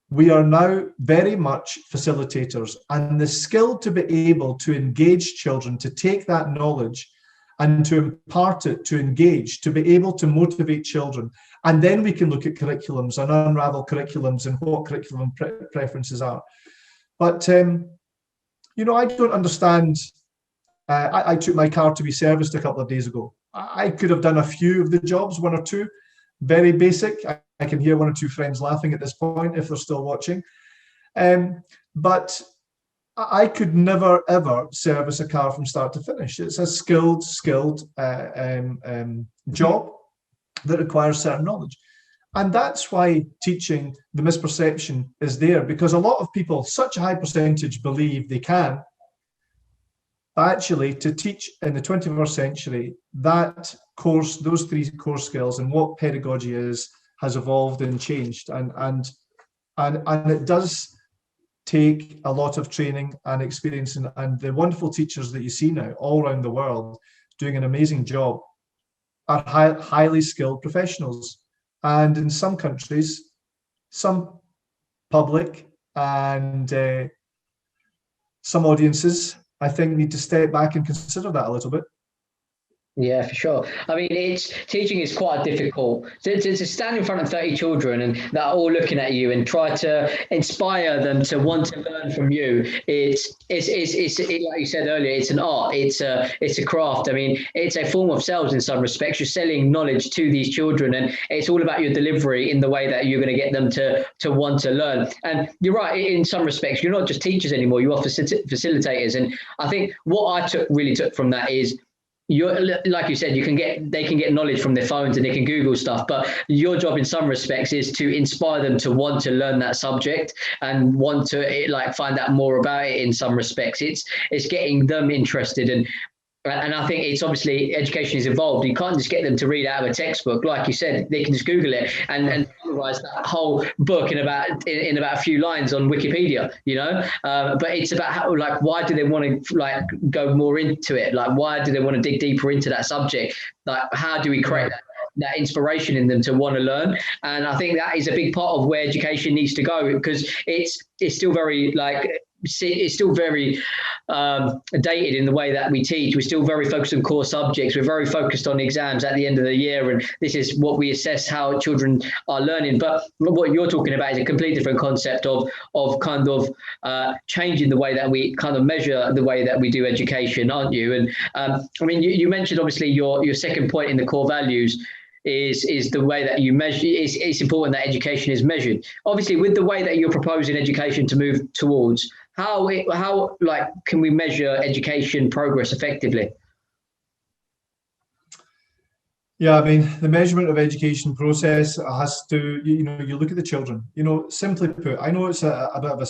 we are now very much facilitators, and the skill to be able to engage children, to take that knowledge and to impart it, to engage, to be able to motivate children. And then we can look at curriculums and unravel curriculums and what curriculum preferences are. But, you know, I don't understand. I took my car to be serviced a couple of days ago. I could have done a few of the jobs, 1 or 2, very basic. I can hear 1 or 2 friends laughing at this point if they're still watching. But I could never, ever service a car from start to finish. It's a skilled job that requires certain knowledge. And that's why teaching, the misperception is there, because a lot of people, such a high percentage, believe they can. Actually, to teach in the 21st century, that course, those 3 core skills and what pedagogy is, has evolved and changed. And it does take a lot of training and experience, and the wonderful teachers that you see now all around the world doing an amazing job are highly skilled professionals. And in some countries, some public and some audiences, I think, need to step back and consider that a little bit. Yeah, for sure. I mean, teaching is quite difficult to stand in front of 30 children and that are all looking at you and try to inspire them to want to learn from you. It's like you said earlier, it's an art. It's a craft. I mean, it's a form of sales in some respects. You're selling knowledge to these children, and it's all about your delivery in the way that you're going to get them to want to learn. And you're right, in some respects, you're not just teachers anymore. You are facilitators. And I think what I really took from that is, you're, like you said, they can get knowledge from their phones and they can Google stuff, but your job in some respects is to inspire them to want to learn that subject and want to find out more about it. In some respects, it's getting them interested. And I think it's obviously education is evolved. You can't just get them to read out of a textbook. Like you said, they can just Google it and summarize that whole book in about a few lines on Wikipedia, you know? But it's about how, why do they want to go more into it? Why do they want to dig deeper into that subject? How do we create that inspiration in them to want to learn? And I think that is a big part of where education needs to go, because it's still very it's still very dated in the way that we teach. We're still very focused on core subjects. We're very focused on exams at the end of the year, and this is what we assess how children are learning. But what you're talking about is a completely different concept of kind of changing the way that we kind of measure the way that we do education, aren't you? And I mean, you mentioned obviously your second point in the core values is the way that you measure. It's important that education is measured. Obviously, with the way that you're proposing education to move towards, how can we measure education progress effectively? Yeah, I mean, the measurement of education process has to, you look at the children, simply put. I know it's a bit of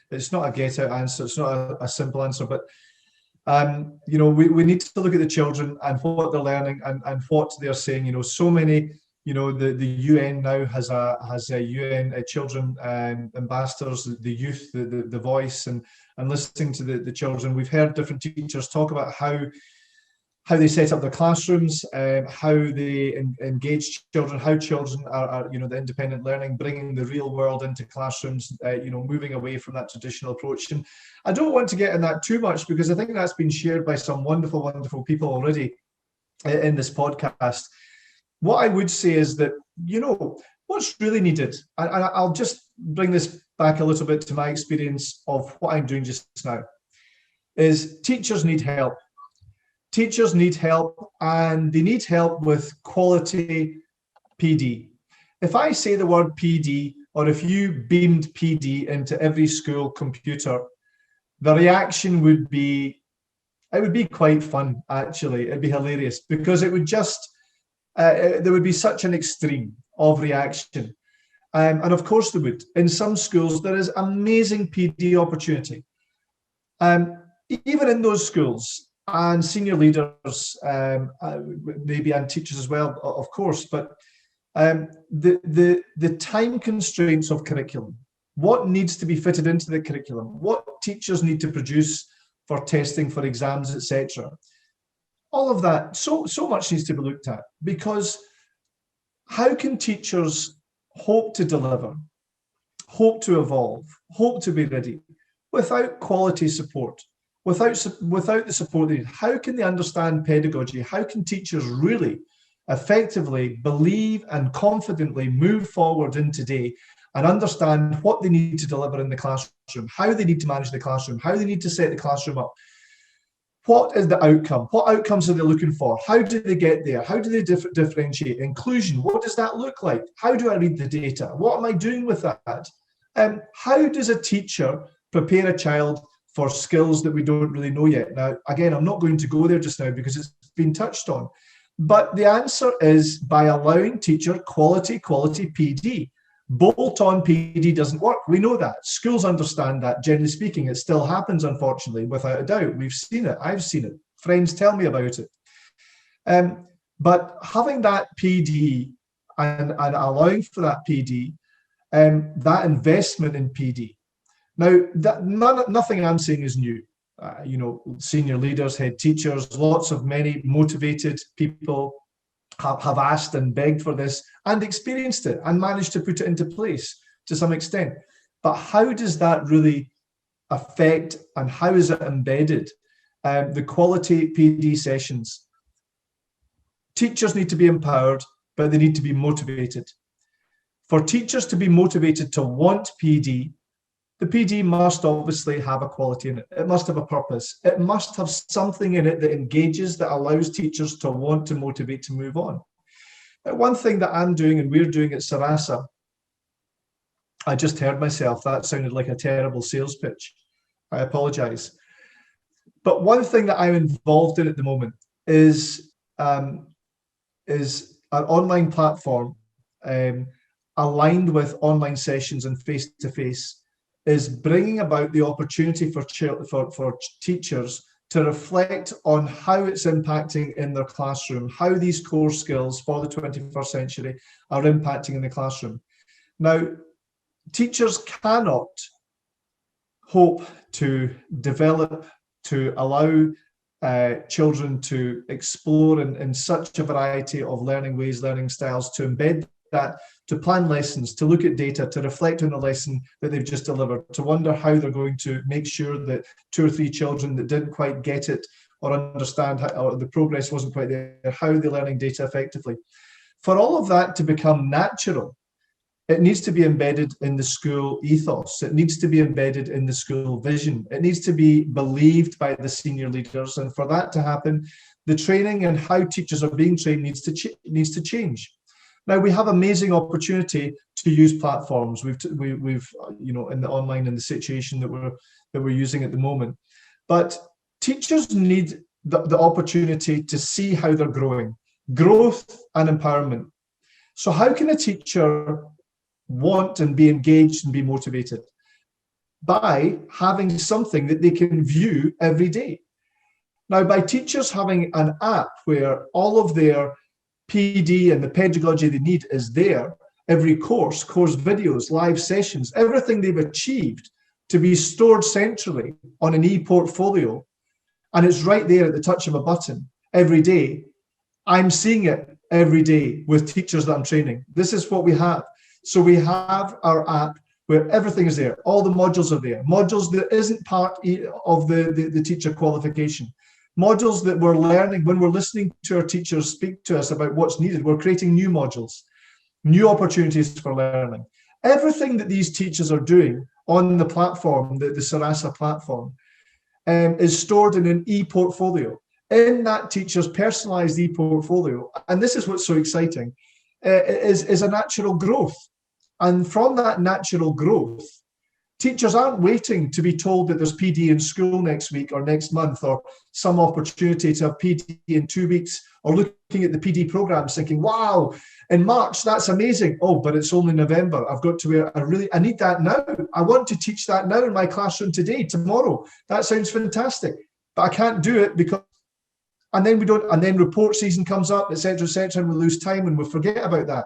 it's not a get out answer, it's not a simple answer, but we need to look at the children and what they're learning and what they're saying. So many, the UN now has a UN children ambassadors, the youth, the voice, and listening to the children. We've heard different teachers talk about how how they set up their classrooms, how they engage children, how children are the independent learning, bringing the real world into classrooms, moving away from that traditional approach. And I don't want to get in that too much, because I think that's been shared by some wonderful, wonderful people already in this podcast. What I would say is that, what's really needed, and I'll just bring this back a little bit to my experience of what I'm doing just now, is teachers need help. Teachers need help, and they need help with quality PD. If I say the word PD, or if you beamed PD into every school computer, the reaction would be, it would be quite fun, actually. It'd be hilarious, because it would just, there would be such an extreme of reaction. And of course there would. In some schools, there is amazing PD opportunity. Even in those schools, and senior leaders, maybe, and teachers as well, of course, but the time constraints of curriculum, what needs to be fitted into the curriculum, what teachers need to produce for testing, for exams, etc. All of that, so much needs to be looked at, because how can teachers hope to deliver, hope to evolve, hope to be ready without quality support? Without the support they need? How can they understand pedagogy? How can teachers really effectively believe and confidently move forward in today and understand what they need to deliver in the classroom, how they need to manage the classroom, how they need to set the classroom up? What is the outcome? What outcomes are they looking for? How do they get there? How do they differentiate? Inclusion, what does that look like? How do I read the data? What am I doing with that? How does a teacher prepare a child for skills that we don't really know yet? Now, again, I'm not going to go there just now because it's been touched on. But the answer is by allowing teacher quality PD. Bolt-on PD doesn't work. We know that. Schools understand that. Generally speaking, it still happens, unfortunately, without a doubt. We've seen it. I've seen it. Friends tell me about it. But having that PD and allowing for that PD, that investment in PD. Now, nothing I'm saying is new. Senior leaders, head teachers, many motivated people have asked and begged for this and experienced it and managed to put it into place to some extent. But how does that really affect, and how is it embedded, the quality PD sessions? Teachers need to be empowered, but they need to be motivated. For teachers to be motivated to want PD, the PD must obviously have a quality in it. It must have a purpose. It must have something in it that engages, that allows teachers to want to motivate to move on. Now, one thing that I'm doing and we're doing at Sarasa, I just heard myself, that sounded like a terrible sales pitch. I apologize. But one thing that I'm involved in at the moment is an online platform aligned with online sessions and face-to-face, is bringing about the opportunity for teachers to reflect on how it's impacting in their classroom, how these core skills for the 21st century are impacting in the classroom. Now, teachers cannot hope to develop, to allow children to explore in such a variety of learning ways, learning styles, to embed that, to plan lessons, to look at data, to reflect on the lesson that they've just delivered, to wonder how they're going to make sure that 2 or 3 children that didn't quite get it or understand how, or the progress wasn't quite there, how are they learning data effectively. For all of that to become natural, it needs to be embedded in the school ethos. It needs to be embedded in the school vision. It needs to be believed by the senior leaders. And for that to happen, the training and how teachers are being trained needs to change. Now, we have amazing opportunity to use platforms. We've in the online, in the situation that we're using at the moment. But teachers need the opportunity to see how they're growing, growth and empowerment. So how can a teacher want and be engaged and be motivated? By having something that they can view every day. Now, by teachers having an app where all of their PD and the pedagogy they need is there, every course videos, live sessions, everything they've achieved to be stored centrally on an e-portfolio, and it's right there at the touch of a button. every day. I'm seeing it every day with teachers that I'm training. This is what we have. So we have our app where everything is there. All the modules are there. Modules that isn't part of the teacher qualification. Modules that we're learning when we're listening to our teachers speak to us about what's needed. We're creating new modules, new opportunities for learning. Everything that these teachers are doing on the platform, the Sarasa platform, is stored in an e-portfolio. In that teacher's personalized e-portfolio, and this is what's so exciting, is a natural growth. And from that natural growth, teachers aren't waiting to be told that there's PD in school next week or next month, or some opportunity to have PD in 2 weeks, or looking at the PD programs thinking, wow, in March, that's amazing. Oh, but it's only November. I've got to I need that now. I want to teach that now in my classroom today, tomorrow. That sounds fantastic, but I can't do it because, and then report season comes up, etc., and we lose time and we forget about that.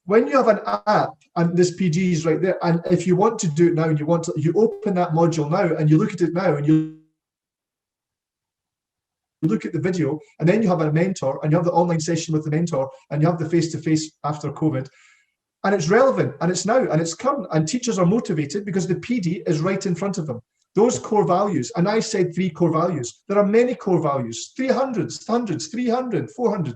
When you have an app and this PG is right there, and if you want to do it now and you open that module now and you look at it now and you look at the video, and then you have a mentor and you have the online session with the mentor and you have the face-to-face after COVID, and it's relevant and it's now and it's current, and teachers are motivated because the PD is right in front of them. Those core values, and I said 3 core values. There are many core values, 300s, 300, 400,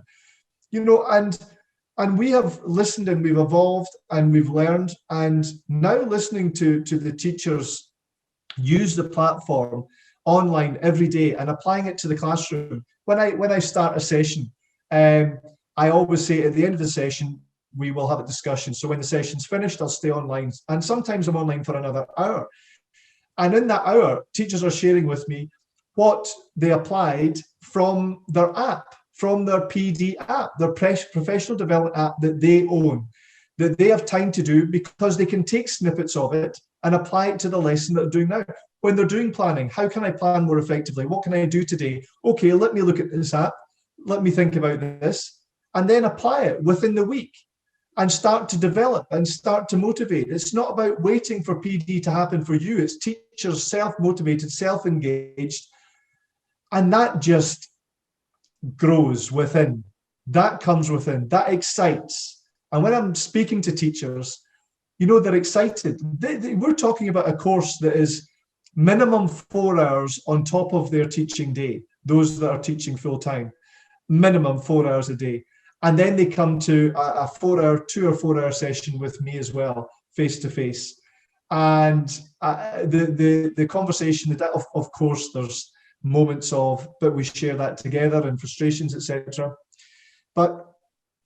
and we have listened and we've evolved and we've learned, and now listening to the teachers use the platform online every day and applying it to the classroom. When I start a session, I always say at the end of the session, we will have a discussion. So when the session's finished, I'll stay online, and sometimes I'm online for another hour. And in that hour, teachers are sharing with me what they applied from their app, from their PD app, their professional development app that they own, that they have time to do because they can take snippets of it and apply it to the lesson that they're doing now. When they're doing planning, how can I plan more effectively? What can I do today? Okay, let me look at this app. Let me think about this, and then apply it within the week and start to develop and start to motivate. It's not about waiting for PD to happen for you. It's teachers self-motivated, self-engaged, and that just grows within. That comes within. That excites. And when I'm speaking to teachers, they're excited. We're talking about a course that is minimum 4 hours on top of their teaching day, those that are teaching full-time, minimum 4 hours a day. And then they come to a 2 or 4 hour session with me as well, face-to-face. And the conversation, that of course, there's moments but we share that together, and frustrations, etc. But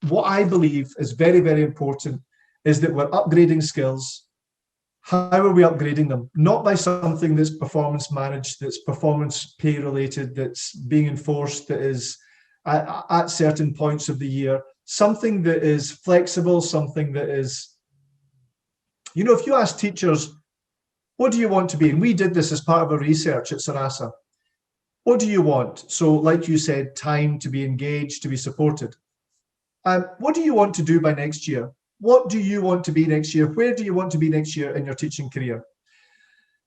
what I believe is very, very important is that we're upgrading skills. How are we upgrading them? Not by something that's performance managed, that's performance pay related, that's being enforced, that is at certain points of the year, something that is flexible, something that is, if you ask teachers, what do you want to be? And we did this as part of a research at Sarasa. What do you want? So like you said, time to be engaged, to be supported. What do you want to do by next year? What do you want to be next year? Where do you want to be next year in your teaching career?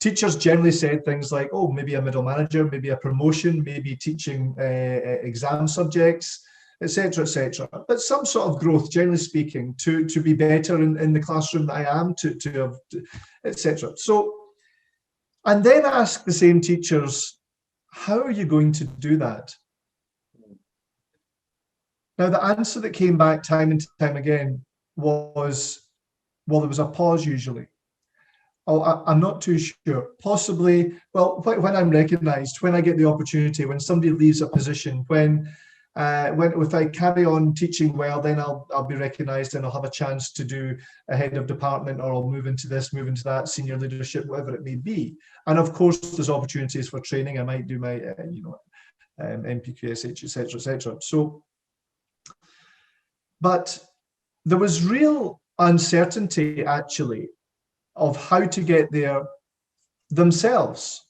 Teachers generally said things like, oh, maybe a middle manager, maybe a promotion, maybe teaching exam subjects, etc., etc. But some sort of growth, generally speaking, to be better in the classroom that I am, to have, etc. So, and then ask the same teachers, how are you going to do that? Now, the answer that came back time and time again was, well, there was a pause usually. Oh, I'm not too sure. Possibly, well, when I'm recognised, when I get the opportunity, when somebody leaves a position, when if I carry on teaching well, then I'll be recognised and I'll have a chance to do a head of department, or I'll move into this, move into that, senior leadership, whatever it may be. And of course, there's opportunities for training. I might do my, NPQSH, etc., etc. So, but there was real uncertainty actually of how to get there themselves.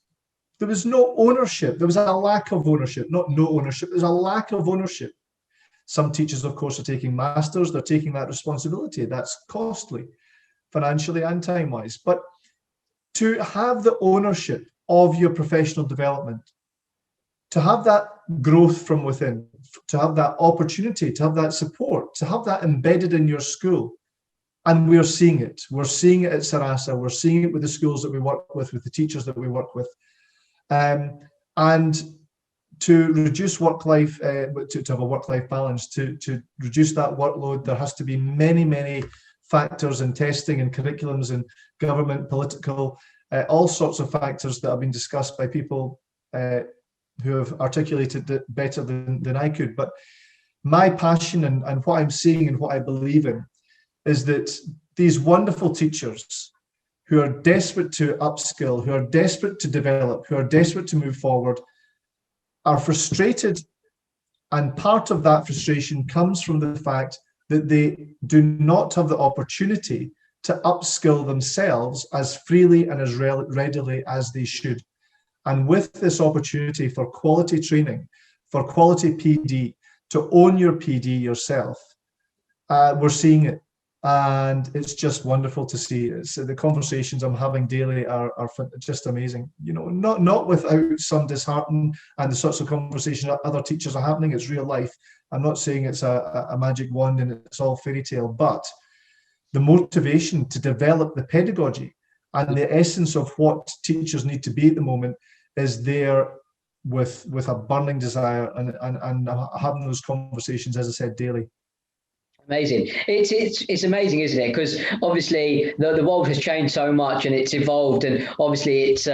There was no ownership. There was a lack of ownership, not no ownership. There's a lack of ownership. Some teachers, of course, are taking masters. They're taking that responsibility. That's costly, financially and time-wise. But to have the ownership of your professional development, to have that growth from within, to have that opportunity, to have that support, to have that embedded in your school. And we're seeing it. We're seeing it at Sarasa. We're seeing it with the schools that we work with the teachers that we work with. And to reduce work-life, to have a work-life balance, to reduce that workload, there has to be many, many factors in testing and curriculums and government, political, all sorts of factors that have been discussed by people who have articulated it better than I could. But my passion and what I'm seeing and what I believe in is that these wonderful teachers who are desperate to upskill, who are desperate to develop, who are desperate to move forward, are frustrated. And part of that frustration comes from the fact that they do not have the opportunity to upskill themselves as freely and as readily as they should. And with this opportunity for quality training, for quality PD, to own your PD yourself, we're seeing it. And it's just wonderful to see. So the conversations I'm having daily are just amazing. You know, not without some disheartening, and the sorts of conversations that other teachers are happening. It's real life. I'm not saying it's a magic wand and it's all fairy tale, but the motivation to develop the pedagogy and the essence of what teachers need to be at the moment is there with a burning desire and having those conversations, as I said, daily. Amazing. It's amazing, isn't it? Because obviously the world has changed so much and it's evolved, and obviously it's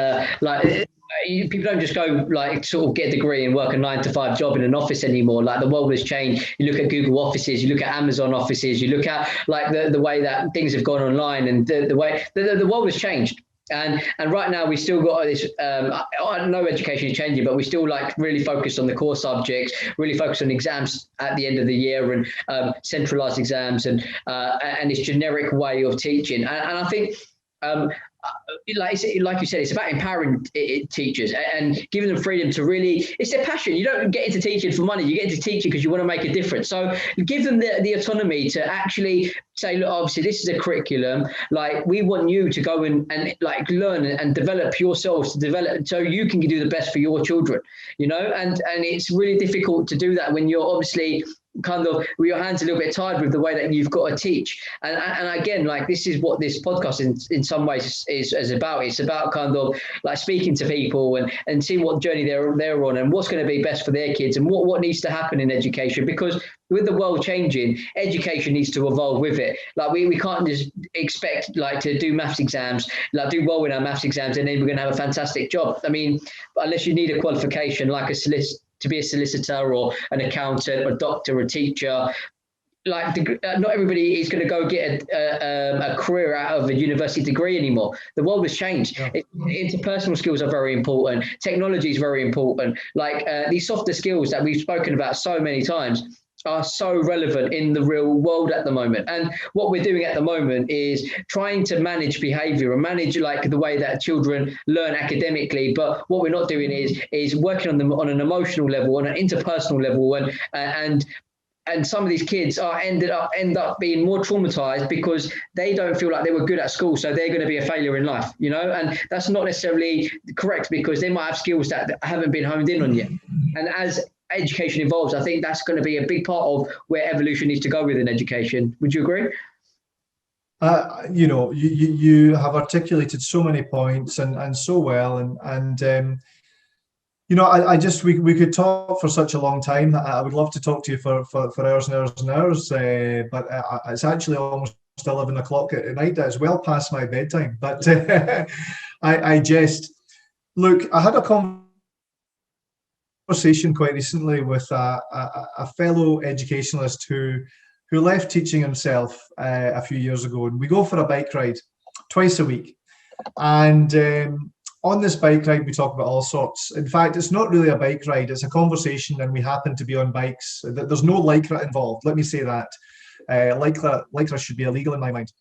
people don't just go like sort of get a degree and work a 9-to-5 job in an office anymore. Like the world has changed. You look at Google offices, you look at Amazon offices, you look at like the way that things have gone online, and the way the world has changed. And right now we still got this. I know education is changing, but we still like really focused on the core subjects, really focused on exams at the end of the year and centralized exams and this generic way of teaching. And I think. Like you said, it's about empowering teachers and giving them freedom to really, it's their passion. You don't get into teaching for money, you get into teaching because you want to make a difference. So give them the autonomy to actually say, look, obviously this is a curriculum, like we want you to go and like learn and develop yourselves, to develop so you can do the best for your children, you know, and it's really difficult to do that when you're obviously kind of with your hands a little bit tied with the way that you've got to teach. And again, like this is what this podcast in some ways is about. It's about kind of like speaking to people and see what journey they're on and what's going to be best for their kids and what needs to happen in education, because with the world changing, education needs to evolve with it. Like we can't just expect like to do maths exams, like do well in our maths exams and then we're going to have a fantastic job. I mean, unless you need a qualification like a solicitor, to be a solicitor or an accountant, a doctor, a teacher, like not everybody is going to go get a career out of a university degree anymore. The world has changed. Yeah. Interpersonal skills are very important. Technology is very important. Like these softer skills that we've spoken about so many times are so relevant in the real world at the moment. And what we're doing at the moment is trying to manage behavior and manage like the way that children learn academically. But what we're not doing is working on them on an emotional level, on an interpersonal level. And some of these kids end up being more traumatized because they don't feel like they were good at school. So they're going to be a failure in life, you know, and that's not necessarily correct because they might have skills that haven't been honed in on yet. And as education evolves, I think that's going to be a big part of where evolution needs to go within education. Would you agree? You know, you have articulated so many points and so well, and you know, I just we could talk for such a long time. I would love to talk to you for hours and hours and hours, but it's actually almost 11 o'clock at night. That's well past my bedtime. But I just look. I had a conversation quite recently with a fellow educationalist who left teaching himself a few years ago, and we go for a bike ride twice a week, and on this bike ride we talk about all sorts. In fact, it's not really a bike ride, it's a conversation, and we happen to be on bikes. There's no lycra involved, let me say that. Lycra should be illegal in my mind,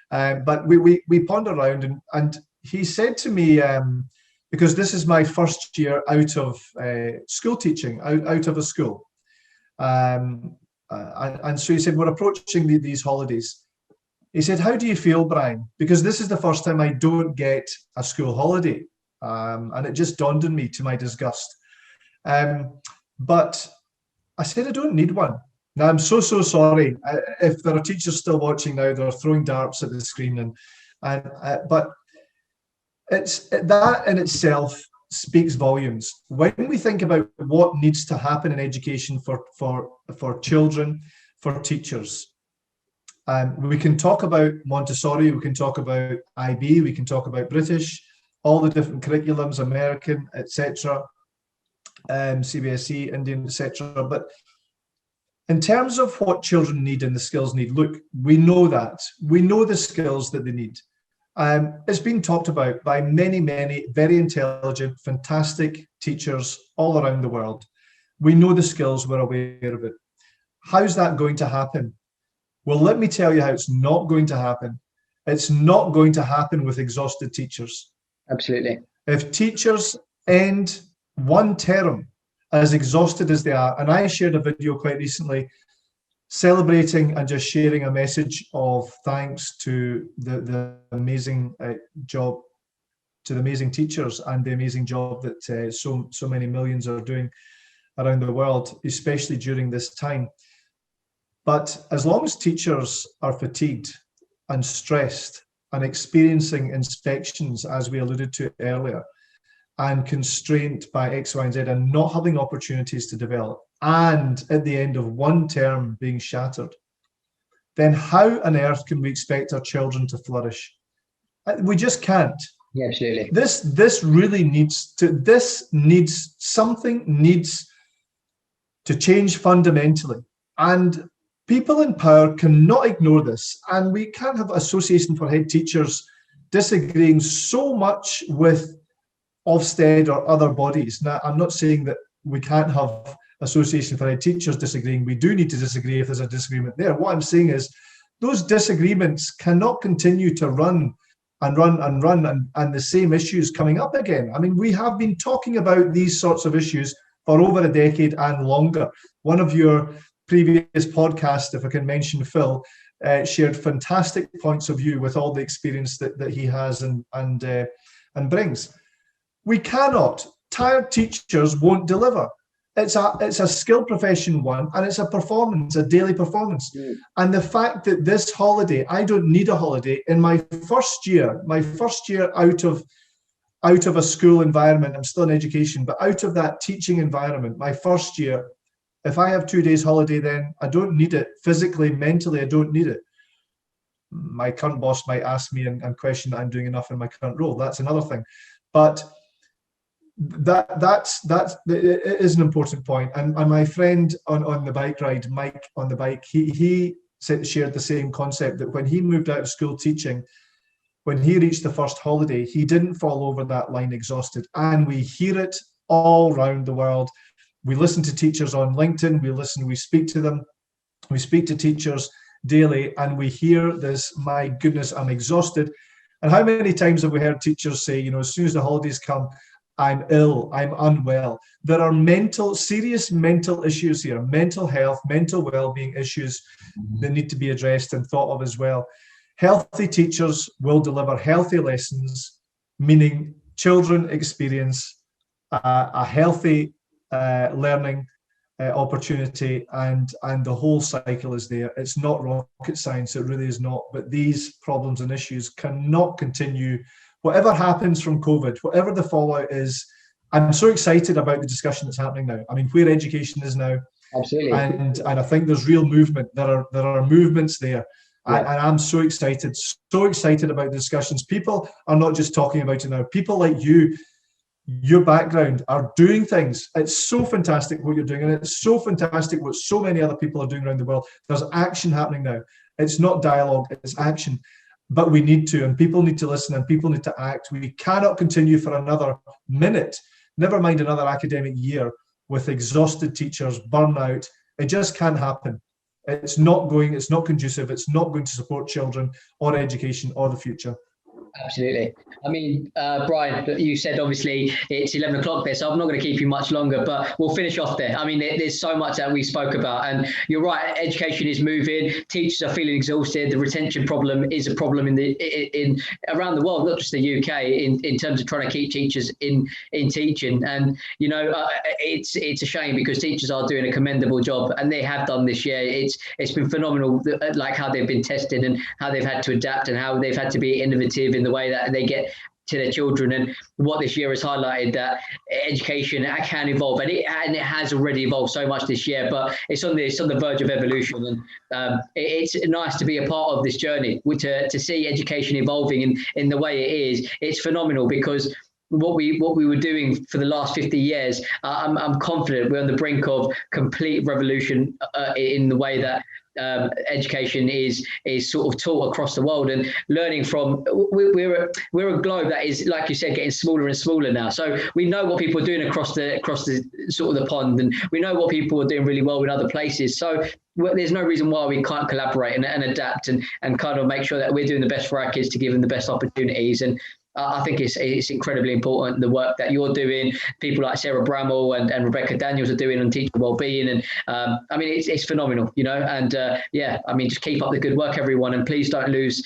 but we ponder around, and he said to me, because this is my first year out of school teaching, out of a school. And so he said, we're approaching these holidays. He said, how do you feel, Brian? Because this is the first time I don't get a school holiday. And it just dawned on me to my disgust. But I said, I don't need one. Now, I'm so sorry. If there are teachers still watching now, they're throwing darts at the screen. But it's that in itself speaks volumes. When we think about what needs to happen in education for children, for teachers, we can talk about Montessori, we can talk about IB, we can talk about British, all the different curriculums, American, etc., CBSE, Indian, etc. But in terms of what children need and the skills need, look, we know that. We know the skills that they need. It's been talked about by many, many very intelligent, fantastic teachers all around the world. We know the skills, we're aware of it. How's that going to happen? Well, let me tell you how it's not going to happen. It's not going to happen with exhausted teachers. Absolutely. If teachers end one term as exhausted as they are, and I shared a video quite recently celebrating and just sharing a message of thanks to the amazing job, to the amazing teachers and the amazing job that so many millions are doing around the world, especially during this time. But as long as teachers are fatigued and stressed and experiencing inspections, as we alluded to earlier, and constrained by X, Y, and Z, and not having opportunities to develop, and at the end of one term being shattered, then how on earth can we expect our children to flourish? We just can't. Yeah, absolutely. This really needs to, something needs to change fundamentally. And people in power cannot ignore this. And we can't have Association for Head Teachers disagreeing so much with Ofsted or other bodies. Now, I'm not saying that we can't have Association for Head Teachers disagreeing. We do need to disagree if there's a disagreement there. What I'm saying is those disagreements cannot continue to run and the same issues coming up again. I mean, we have been talking about these sorts of issues for over a decade and longer. One of your previous podcasts, if I can mention Phil, shared fantastic points of view with all the experience that he has and brings. We cannot. Tired teachers won't deliver. It's a skill profession, one, and it's a performance, a daily performance. And the fact that this holiday, I don't need a holiday. In my first year out of a school environment, I'm still in education, but out of that teaching environment, my first year, if I have 2 days holiday, then I don't need it. Physically, mentally, I don't need it. My current boss might ask me and question that I'm doing enough in my current role. That's another thing. But it is an important point. And my friend on the bike ride, Mike on the bike, he shared the same concept that when he moved out of school teaching, when he reached the first holiday, he didn't fall over that line exhausted. And we hear it all around the world. We listen to teachers on LinkedIn, we speak to them, we speak to teachers daily, and we hear this, my goodness, I'm exhausted. And how many times have we heard teachers say, you know, as soon as the holidays come, I'm ill, I'm unwell. There are serious mental issues here, mental health, mental well-being issues that need to be addressed and thought of as well. Healthy teachers will deliver healthy lessons, meaning children experience a healthy learning opportunity, and the whole cycle is there. It's not rocket science, it really is not. But these problems and issues cannot continue. Whatever happens from COVID, whatever the fallout is, I'm so excited about the discussion that's happening now. I mean, where education is now, absolutely, and I think there's real movement. There are movements there, yeah. And I'm so excited about the discussions. People are not just talking about it now. People like you, your background, are doing things. It's so fantastic what you're doing, and it's so fantastic what so many other people are doing around the world. There's action happening now. It's not dialogue, it's action. But we need to, and people need to listen, and people need to act. We cannot continue for another minute, never mind another academic year, with exhausted teachers, burnout. It just can't happen. It's not conducive. It's not going to support children or education or the future. Absolutely. I mean, Brian, you said obviously it's 11 o'clock there, so I'm not going to keep you much longer, but we'll finish off there. I mean, there's so much that we spoke about, and you're right. Education is moving. Teachers are feeling exhausted. The retention problem is a problem in around the world, not just the UK, in terms of trying to keep teachers in teaching. And it's a shame because teachers are doing a commendable job, and they have done this year. It's been phenomenal, like how they've been tested and how they've had to adapt and how they've had to be innovative in the way that they get to their children. And what this year has highlighted, that education can evolve, and it has already evolved so much this year, but it's on the verge of evolution. And it's nice to be a part of this journey, to see education evolving in the way it is. It's phenomenal because what we were doing for the last 50 years, I'm confident we're on the brink of complete revolution in the way that education is sort of taught across the world, and learning from we're a globe that is, like you said, getting smaller and smaller now. So we know what people are doing across the sort of the pond, and we know what people are doing really well in other places. So there's no reason why we can't collaborate and adapt and kind of make sure that we're doing the best for our kids to give them the best opportunities. And I think it's incredibly important, the work that you're doing, people like Sarah Bramall and Rebecca Daniels are doing on teacher wellbeing. And I mean, it's phenomenal, and yeah, I mean, just keep up the good work, everyone, and please don't lose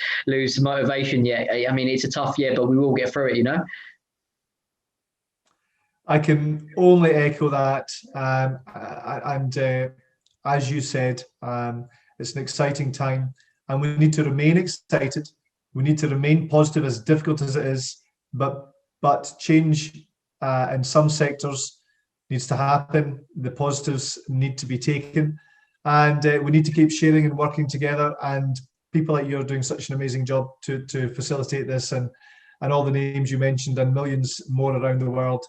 motivation yet. I mean, it's a tough year, but we will get through it, I can only echo that. And as you said, it's an exciting time, and we need to remain excited. We need to remain positive, as difficult as it is, but change in some sectors needs to happen. The positives need to be taken, and we need to keep sharing and working together. And people like you are doing such an amazing job to facilitate this, and all the names you mentioned and millions more around the world.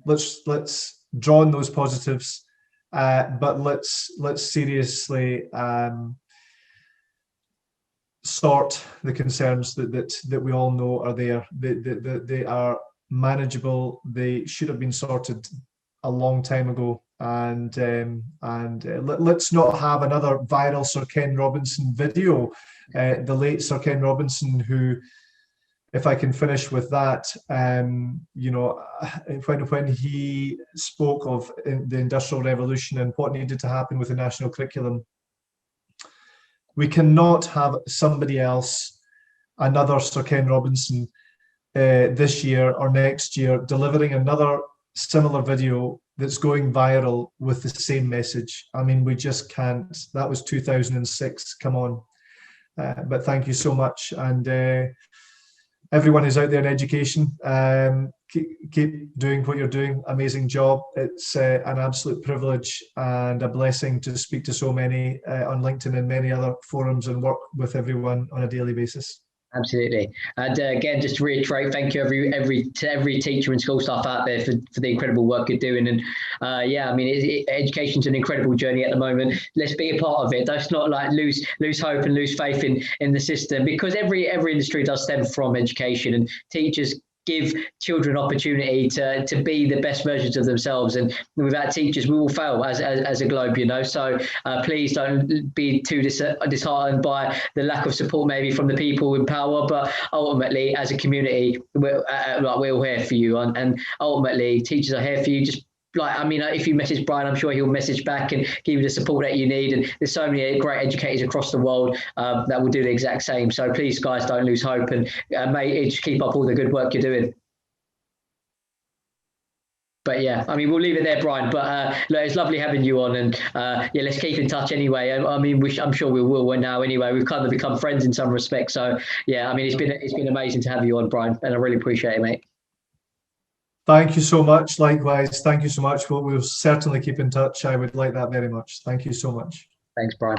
Let's draw on those positives, but let's seriously sort the concerns that we all know are there. They are manageable. They should have been sorted a long time ago. And let's not have another viral Sir Ken Robinson video. The late Sir Ken Robinson, who, if I can finish with that, when he spoke of the Industrial Revolution and what needed to happen with the national curriculum, we cannot have somebody else, another Sir Ken Robinson, this year or next year, delivering another similar video that's going viral with the same message. I mean, we just can't. That was 2006. Come on. But thank you so much. And everyone who's out there in education, keep doing what you're doing. Amazing job. It's an absolute privilege and a blessing to speak to so many on LinkedIn and many other forums, and work with everyone on a daily basis. Absolutely. And again, just to reiterate, thank you to every teacher and school staff out there for the incredible work you're doing. And yeah, I mean, education's an incredible journey at the moment. Let's be a part of it. Let's not like lose hope and lose faith in the system, because every industry does stem from education, and teachers give children opportunity to be the best versions of themselves. And without teachers, we will fail as a globe, So please don't be too disheartened by the lack of support maybe from the people in power. But ultimately, as a community, we're all here for you. And ultimately, teachers are here for you. Just if you message Brian, I'm sure he'll message back and give you the support that you need. And there's so many great educators across the world that will do the exact same. So please, guys, don't lose hope, and just keep up all the good work you're doing. But yeah, I mean, we'll leave it there, Brian. But look, it's lovely having you on, and yeah, let's keep in touch anyway. I mean, I'm sure we will now. Anyway, we've kind of become friends in some respects. So yeah, I mean, it's been amazing to have you on, Brian, and I really appreciate it, mate. Thank you so much. Likewise, thank you so much. We'll certainly keep in touch. I would like that very much. Thank you so much. Thanks, Brian.